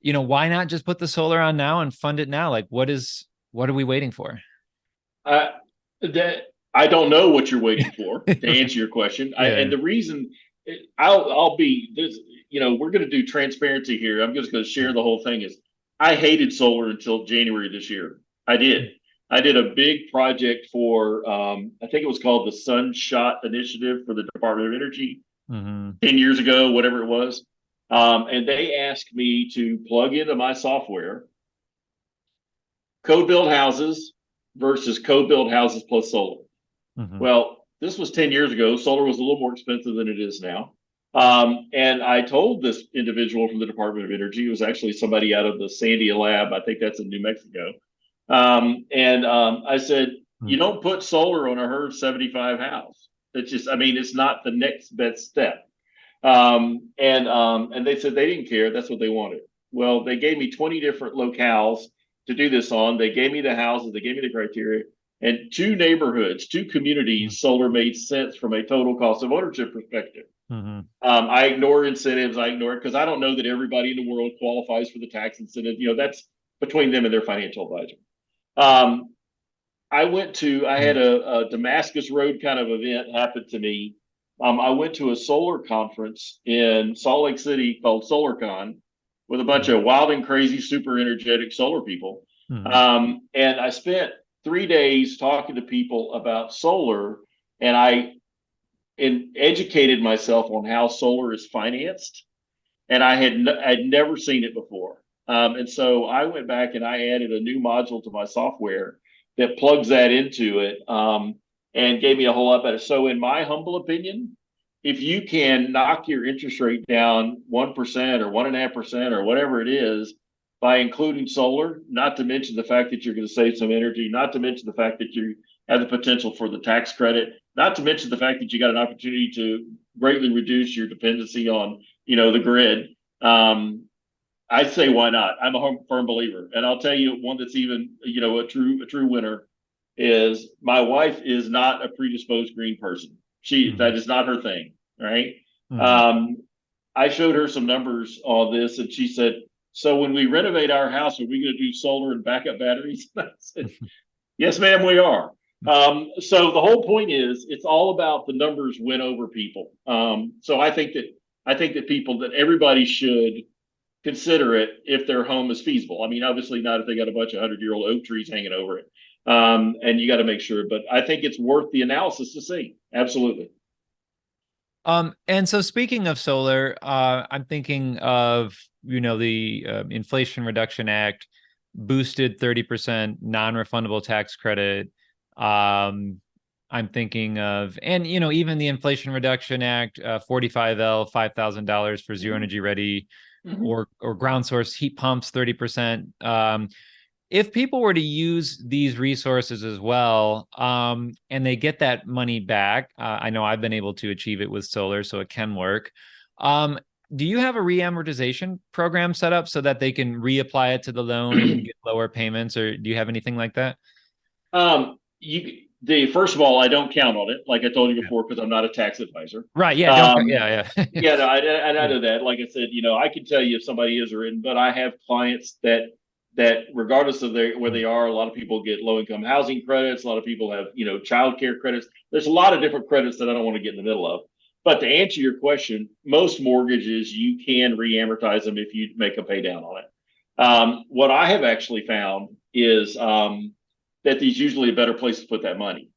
Speaker 1: why not just put the solar on now and fund it now? Like, what are we waiting for?
Speaker 2: Uh, that I don't know what you're waiting for to answer your question. And
Speaker 1: Yeah.
Speaker 2: the reason I'll be this, we're going to do transparency here. I'm just going to share the whole thing is I hated solar until January this year. I did. I did a big project for, I think it was called the Sunshot Initiative for the Department of Energy
Speaker 1: Mm-hmm.
Speaker 2: 10 years ago, whatever it was. And they asked me to plug into my software code build houses versus code build houses plus solar.
Speaker 1: Mm-hmm.
Speaker 2: Well, this was 10 years ago. Solar was a little more expensive than it is now. And I told this individual from the Department of Energy, it was actually somebody out of the Sandia lab, I think that's in New Mexico. I said, you don't put solar on a HERV 75 house. It's just, I mean, it's not the next best step. And they said they didn't care. That's what they wanted. Well, they gave me 20 different locales to do this on. They gave me the houses, they gave me the criteria, and two neighborhoods, two communities, solar made sense from a total cost of ownership perspective.
Speaker 1: Mm-hmm.
Speaker 2: I ignore incentives. I ignore it because I don't know that everybody in the world qualifies for the tax incentive. That's between them and their financial advisor. I had a Damascus Road kind of event happen to me I went to a solar conference in Salt Lake City called SolarCon with a bunch
Speaker 1: Mhm.
Speaker 2: of wild and crazy, super energetic solar people.
Speaker 1: Mhm.
Speaker 2: And I spent 3 days talking to people about solar, and educated myself on how solar is financed, and I'd never seen it before. And so I went back and I added a new module to my software that plugs that into it, and gave me a whole lot better. So, in my humble opinion, if you can knock your interest rate down 1% or 1.5% or whatever it is by including solar, not to mention the fact that you're going to save some energy, not to mention the fact that you have the potential for the tax credit, not to mention the fact that you got an opportunity to greatly reduce your dependency on the grid. I say why not? I'm a firm believer, and I'll tell you one that's even a true winner is my wife is not a predisposed green person. That
Speaker 1: Mhm.
Speaker 2: is not her thing, right?
Speaker 1: Mhm.
Speaker 2: Um, I showed her some numbers on this, and she said, "So when we renovate our house, are we going to do solar and backup batteries?" I said, "Yes, ma'am, we are." So the whole point is, it's all about the numbers win over people. So I think that everybody should consider it if their home is feasible. I mean, obviously not if they got a bunch of 100-year-old oak trees hanging over it. And you got to make sure, but I think it's worth the analysis to see. Absolutely.
Speaker 1: And so speaking of solar, I'm thinking of, the Inflation Reduction Act boosted 30% non-refundable tax credit. I'm thinking of, and even the Inflation Reduction Act, 45L, $5,000 for zero
Speaker 2: Mm-hmm.
Speaker 1: energy ready
Speaker 2: Mm-hmm.
Speaker 1: or ground source heat pumps, 30%. If people were to use these resources as well, and they get that money back, I know I've been able to achieve it with solar, so it can work. Um, do you have a reamortization program set up so that they can reapply it to the loan and get lower payments, or do you have anything like that?
Speaker 2: The first of all, I don't count on it, like I told you
Speaker 1: Yeah.
Speaker 2: before, because I'm not a tax advisor.
Speaker 1: Right. Yeah. Don't.
Speaker 2: Um,
Speaker 1: Yeah. Yeah.
Speaker 2: yeah, no, I
Speaker 1: Yeah.
Speaker 2: know that. Like I said, I can tell you if somebody is written, but I have clients that regardless of where they are, a lot of people get low income housing credits. A lot of people have child care credits. There's a lot of different credits that I don't want to get in the middle of. But to answer your question, most mortgages you can reamortize them if you make a pay down on it. What I have actually found is that there's usually a better place to put that money.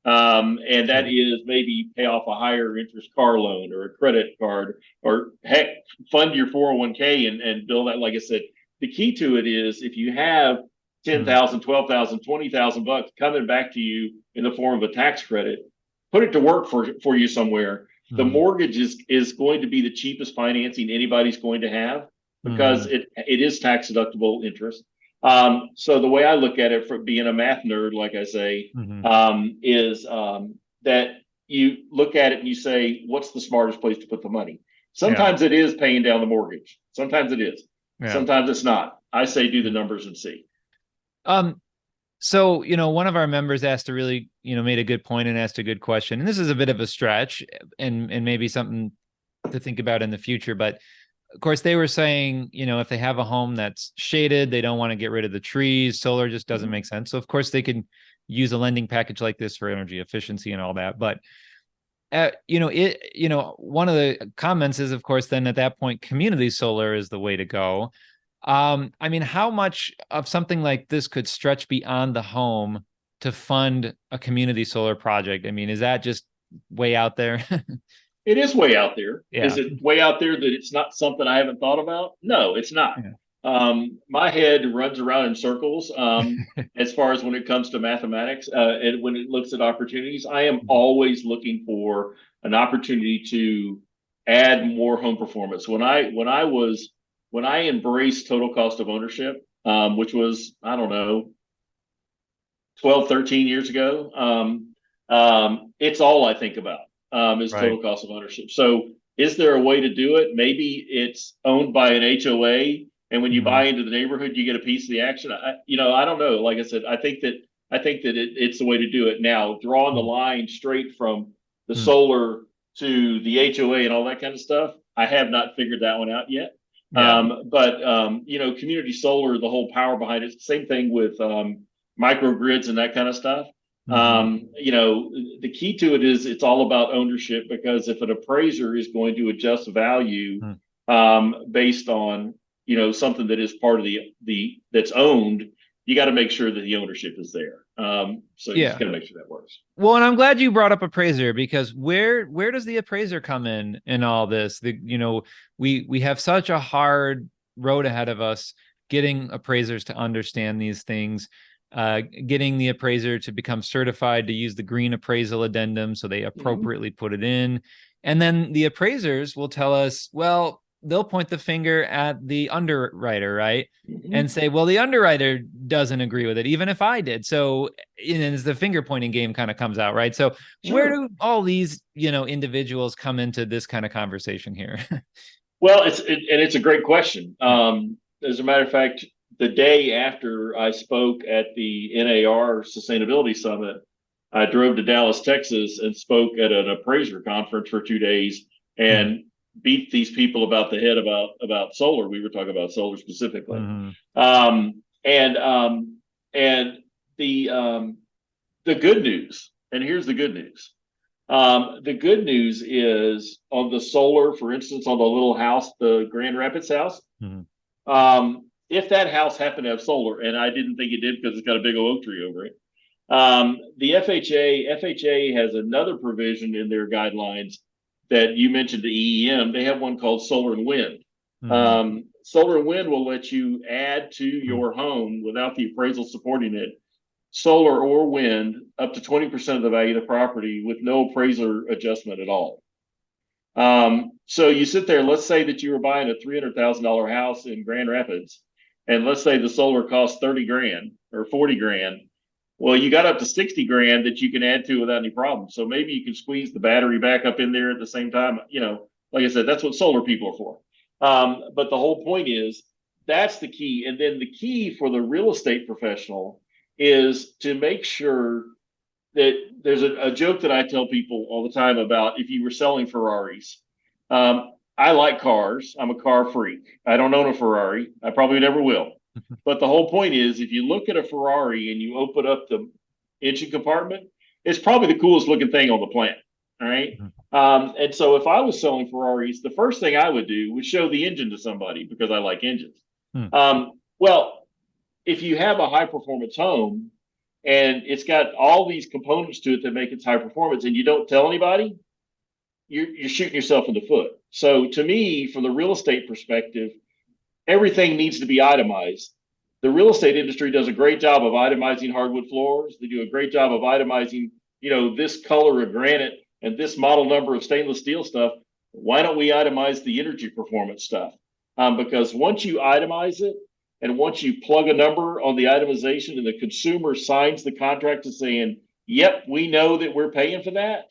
Speaker 2: And that
Speaker 1: Sure.
Speaker 2: is maybe pay off a higher interest car loan or a credit card, or heck, fund your 401k and build that. Like I said, the key to it is if you have
Speaker 1: Mm.
Speaker 2: 10,000, 12,000, 20,000 bucks coming back to you in the form of a tax credit, put it to work for you somewhere. The
Speaker 1: Mm.
Speaker 2: mortgage is going to be the cheapest financing anybody's going to have because
Speaker 1: Mm.
Speaker 2: it is tax deductible interest. So the way I look at it, for being a math nerd, like I say,
Speaker 1: Mm.
Speaker 2: is that you look at it and you say, what's the smartest place to put the money?
Speaker 1: Yeah.
Speaker 2: Sometimes it is paying down the mortgage. Sometimes it is.
Speaker 1: Yeah.
Speaker 2: Sometimes it's not. I say do the numbers and see.
Speaker 1: Um, So, one of our members asked a really, made a good point and asked a good question. And this is a bit of a stretch and maybe something to think about in the future. But of course, they were saying, if they have a home that's shaded, they don't want to get rid of the trees. Solar just doesn't
Speaker 2: Mhm.
Speaker 1: make sense. So, of course, they can use a lending package like this for energy efficiency and all that. But one of the comments is, of course, then at that point, community solar is the way to go. I mean, how much of something like this could stretch beyond the home to fund a community solar project? I mean, is that just way out there?
Speaker 2: It is way out there. Is
Speaker 1: Yeah.
Speaker 2: it way out there that it's not something I haven't thought about? No, it's not.
Speaker 1: Yeah.
Speaker 2: My head runs around in circles as far as when it comes to mathematics, and when it looks at opportunities. I am always looking for an opportunity to add more home performance. When I embraced total cost of ownership, which was, I don't know, 12, 13 years ago, it's all I think about, is
Speaker 1: Right.
Speaker 2: total cost of ownership. So is there a way to do it? Maybe it's owned by an HOA, and when you buy
Speaker 1: Mhm.
Speaker 2: into the neighborhood, you get a piece of the action. I don't know. Like I said, I think that it's the way to do it. Now, drawing the line straight from the
Speaker 1: Mhm.
Speaker 2: solar to the HOA and all that kind of stuff, I have not figured that one out yet.
Speaker 1: Yeah.
Speaker 2: But community solar, the whole power behind it. Same thing with microgrids and that kind of stuff. You know, the key to it is it's all about ownership, because if an appraiser is going to adjust value based on, you know, something that is part of the that's owned, you got to make sure that the ownership is there. So you just got to make sure that works.
Speaker 1: Well, and I'm glad you brought up appraiser, because where does the appraiser come in all this? You know, we have such a hard road ahead of us getting appraisers to understand these things, getting the appraiser to become certified to use the green appraisal addendum so they appropriately put it in. And then the appraisers will tell us, well, they'll point the finger at the underwriter, right? And say, well, the underwriter doesn't agree with it, even if I did. So, and as the finger pointing game kind of comes out, right? So where do all these, you know, individuals come into this kind of conversation here?
Speaker 2: Well, it's a great question. As a matter of fact, the day after I spoke at the NAR Sustainability Summit, I drove to Dallas, Texas, and spoke at an appraiser conference for 2 days and beat these people about the head about solar. We were talking about solar specifically. And the good news, and here's the good news. The good news is on the solar, for instance, on the little house, the Grand Rapids house, if that house happened to have solar, and I didn't think it did because it's got a big oak tree over it, the FHA has another provision in their guidelines that you mentioned, the EEM. They have one called solar and wind. Solar and wind will let you add to your home without the appraisal supporting it, solar or wind, up to 20% of the value of the property with no appraiser adjustment at all. So you sit there, let's say that you were buying a $300,000 house in Grand Rapids, and let's say the solar costs 30 grand or 40 grand. Well, you got up to 60 grand that you can add to without any problem. So maybe you can squeeze the battery back up in there at the same time. You know, like I said, that's what solar people are for. But the whole point is that's the key. And then the key for the real estate professional is to make sure that there's a joke that I tell people all the time about if you were selling Ferraris. I like cars. I'm a car freak. I don't own a Ferrari. I probably never will. But the whole point is, if you look at a Ferrari and you open up the engine compartment, it's probably the coolest looking thing on the planet. All right. And so if I was selling Ferraris, the first thing I would do was show the engine to somebody because I like engines. Well, if you have a high performance home and it's got all these components to it that make it high performance and you don't tell anybody, you're shooting yourself in the foot. So to me, from the real estate perspective, everything needs to be itemized. The real estate industry does a great job of itemizing hardwood floors. They do a great job of itemizing, you know, this color of granite and this model number of stainless steel stuff. Why don't we itemize the energy performance stuff? Because once you itemize it and once you plug a number on the itemization and the consumer signs the contract to saying, yep, we know that we're paying for that,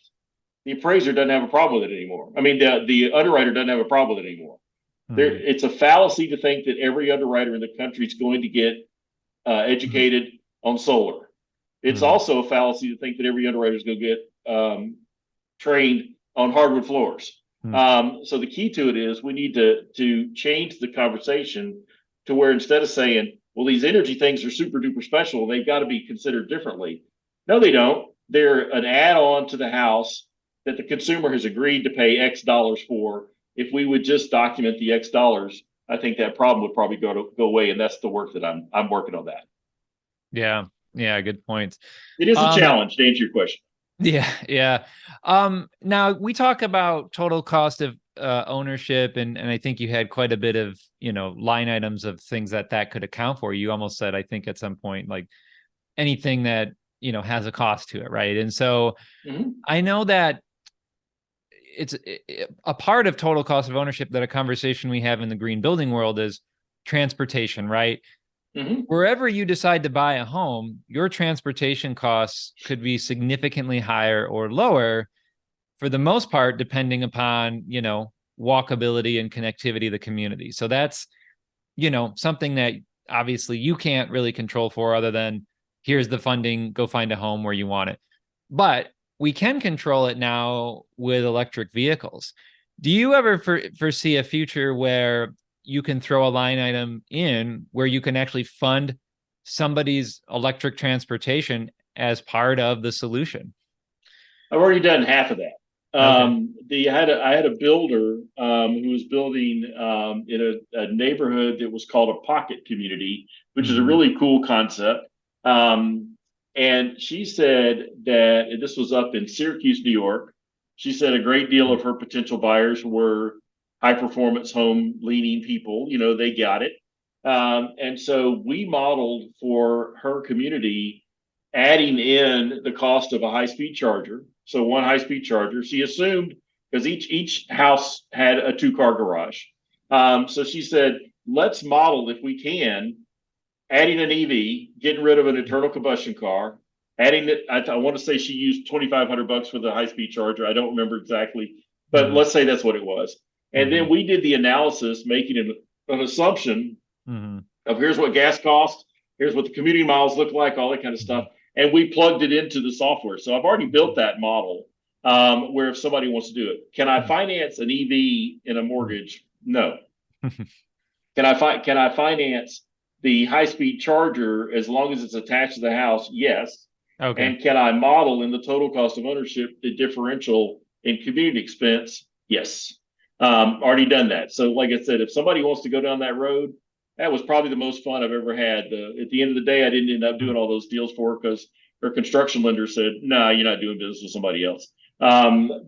Speaker 2: the appraiser doesn't have a problem with it anymore. I mean, the underwriter doesn't have a problem with it anymore. It's a fallacy to think that every underwriter in the country is going to get educated on solar. It's also a fallacy to think that every underwriter is going to get trained on hardwood floors. So the key to it is we need to change the conversation to where instead of saying, well, these energy things are super duper special, they've got to be considered differently. No, they don't. They're an add-on to the house that the consumer has agreed to pay X dollars for. If we would just document the X dollars, I think that problem would probably go away. And that's the work that I'm working on that.
Speaker 1: Yeah. Yeah. Good points.
Speaker 2: It is a challenge to answer your question.
Speaker 1: Yeah. Yeah. Now we talk about total cost of ownership, and I think you had quite a bit of, you know, line items of things that could account for. You almost said, I think at some point, like anything that, you know, has a cost to it. Right. And so I know that it's a part of total cost of ownership that a conversation we have in the green building world is transportation, right? Wherever you decide to buy a home, your transportation costs could be significantly higher or lower, for the most part, depending upon, you know, walkability and connectivity of the community. So that's, you know, something that obviously you can't really control for, other than here's the funding, go find a home where you want it. But we can control it now with electric vehicles. Do you ever foresee a future where you can throw a line item in where you can actually fund somebody's electric transportation as part of the solution?
Speaker 2: I've already done half of that.
Speaker 1: Okay.
Speaker 2: I had a builder who was building in a neighborhood that was called a pocket community, which is a
Speaker 1: Mhm.
Speaker 2: really cool concept. And she said that and this was up in Syracuse, New York. She said a great deal of her potential buyers were high performance home leaning people. You know, they got it. And so we modeled for her community adding in the cost of a high speed charger. So one high speed charger. She assumed because each house had a 2-car garage. So she said, let's model if we can, adding an EV, getting rid of an internal combustion car, adding it. I want to say she used $2,500 for the high speed charger. I don't remember exactly, but
Speaker 1: Mhm.
Speaker 2: let's say that's what it was. And then
Speaker 1: Mhm.
Speaker 2: we did the analysis, making an assumption
Speaker 1: Mhm.
Speaker 2: of here's what gas costs, here's what the commuting miles look like, all that kind of stuff.
Speaker 1: Mhm.
Speaker 2: And we plugged it into the software. So I've already built that model where if somebody wants to do it, can I finance an EV in a mortgage? No.
Speaker 1: Mhm.
Speaker 2: Can I finance the high speed charger as long as it's attached to the house? Yes.
Speaker 1: Okay.
Speaker 2: And can I model in the total cost of ownership the differential in community expense? Yes. Already done that. So, like I said, if somebody wants to go down that road, that was probably the most fun I've ever had. At the end of the day, I didn't end up doing all those deals for her because her construction lender said, "No, nah, you're not doing business with somebody else,"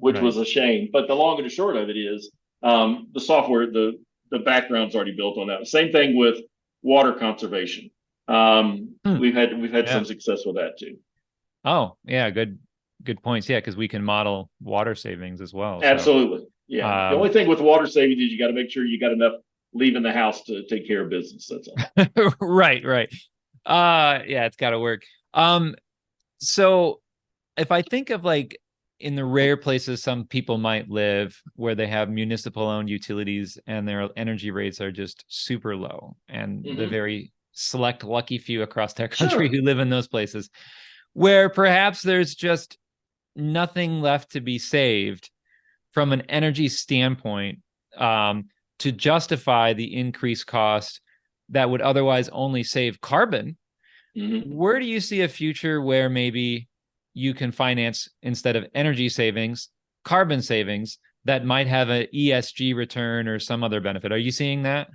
Speaker 2: which
Speaker 1: Right.
Speaker 2: was a shame. But the long and the short of it is, the software, the background's already built on that. Same thing with water conservation.
Speaker 1: Hmm.
Speaker 2: We've had
Speaker 1: Yeah.
Speaker 2: some success with that too.
Speaker 1: Oh, yeah. Good points. Yeah, because we can model water savings as well. So,
Speaker 2: Absolutely. Yeah. The
Speaker 1: um,
Speaker 2: only thing with water savings is you got to make sure you got enough leaving the house to take care of business. That's all.
Speaker 1: right, right. Yeah, it's got to work. Um, so if I think of like in the rare places some people might live where they have municipal owned utilities and their energy rates are just super low, and the
Speaker 2: Mm-hmm.
Speaker 1: very select lucky few across their country
Speaker 2: Sure.
Speaker 1: who live in those places where perhaps there's just nothing left to be saved from an energy standpoint, um, to justify the increased cost that would otherwise only save carbon.
Speaker 2: Mm-hmm.
Speaker 1: Where do you see a future where maybe you can finance, instead of energy savings, carbon savings that might have an ESG return or some other benefit? Are you seeing that?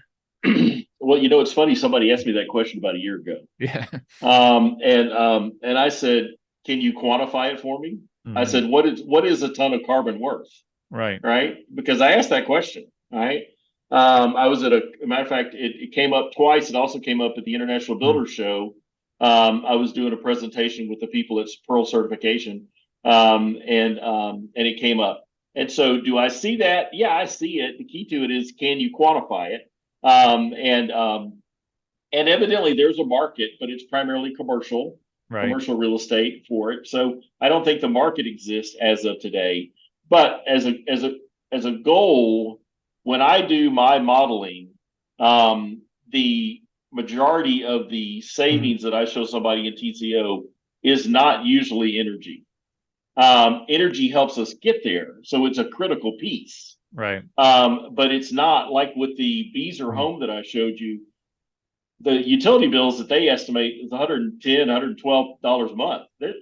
Speaker 2: Well, you know, it's funny. Somebody asked me that question about a year ago.
Speaker 1: Yeah.
Speaker 2: And I said, "Can you quantify it for me?" I
Speaker 1: Mm-hmm.
Speaker 2: said, what is a ton of carbon worth?"
Speaker 1: Right.
Speaker 2: Right? Because I asked that question. Right? I was at a matter of fact, it came up twice. It also came up at the International
Speaker 1: Mm.
Speaker 2: Builder Show. I was doing a presentation with the people at Pearl Certification, and it came up. And so, do I see that? Yeah, I see it. The key to it is, can you quantify it? Um, and um, and evidently there's a market, but it's primarily
Speaker 1: Right.
Speaker 2: commercial real estate for it. So I don't think the market exists as of today. But as a goal, when I do my modeling, the majority of the
Speaker 1: Mm.
Speaker 2: savings that I show somebody in TCO is not usually energy. Energy helps us get there, so it's a critical piece.
Speaker 1: Right.
Speaker 2: But it's not like with the Beezer
Speaker 1: Mm.
Speaker 2: home that I showed you. The utility bills that they estimate is $110, $112 a month. There's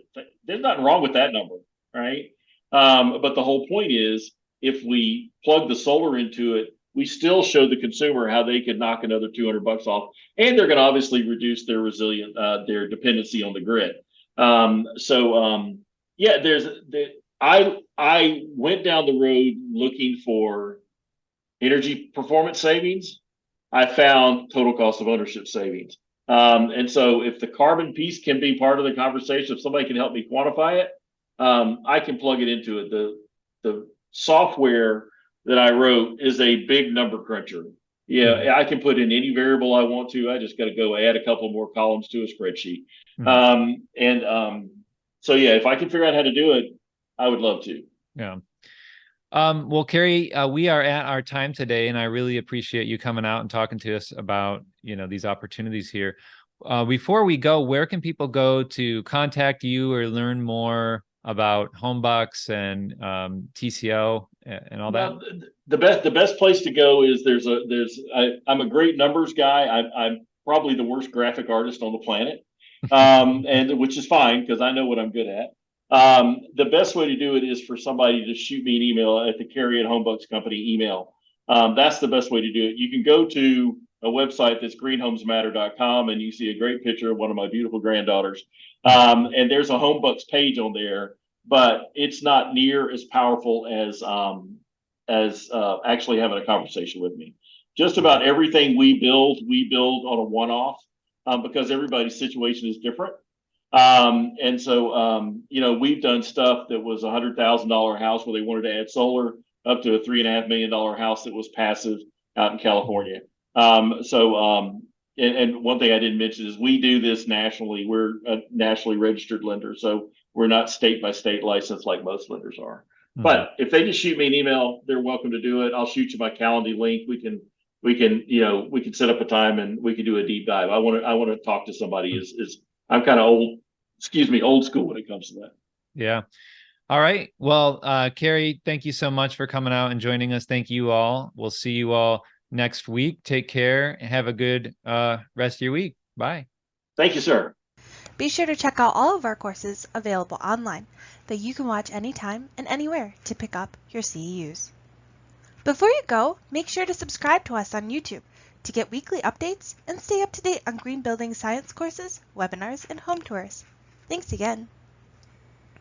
Speaker 2: nothing wrong with that number, right? But the whole point is, if we plug the solar into it, we still show the consumer how they could knock another $200 off, and they're going to obviously reduce their dependency on the grid. Yeah, I went down the road looking for energy performance savings. I found total cost of ownership savings. And so if the carbon piece can be part of the conversation, if somebody can help me quantify it, I can plug it into it. The software that I wrote is a big number cruncher.
Speaker 1: Mm.
Speaker 2: Yeah, I can put in any variable I want to. I just got to go add a couple more columns to a spreadsheet.
Speaker 1: Mm.
Speaker 2: So yeah, if I can figure out how to do it, I would love to.
Speaker 1: Yeah. Well, Carrie, we are at our time today, and I really appreciate you coming out and talking to us about, these opportunities here. Before we go, where can people go to contact you or learn more about Homebucks and TCO and all that?
Speaker 2: Well, the best place to go is I'm a great numbers guy. I'm probably the worst graphic artist on the planet, and which is fine because I know what I'm good at. The best way to do it is for somebody to shoot me an email at the Carry@Homebucks Company email. That's the best way to do it. You can go to a website that's greenhomesmatter.com and you see a great picture of one of my beautiful granddaughters. And there's a Homebucks page on there, but it's not near as powerful as actually having a conversation with me. Just about everything we build on a one-off because everybody's situation is different. And so, we've done stuff that was $100,000 house where they wanted to add solar up to a $3.5 million house that was passive out in California. And one thing I didn't mention is we do this nationally. We're a nationally registered lender, so we're not state by state licensed like most lenders are.
Speaker 1: Mhm.
Speaker 2: But if they just shoot me an email, they're welcome to do it. I'll shoot you my Calendly link. We can set up a time and we can do a deep dive. I want to talk to somebody. I'm kind of old school when it comes to that.
Speaker 1: Yeah. All right. Well, Carrie, thank you so much for coming out and joining us. Thank you all. We'll see you all next week. Take care and have a good rest of your week. Bye.
Speaker 2: Thank you, sir.
Speaker 3: Be sure to check out all of our courses available online that you can watch anytime and anywhere to pick up your CEUs. Before you go, make sure to subscribe to us on YouTube to get weekly updates and stay up to date on green building science courses, webinars, and home tours. Thanks again.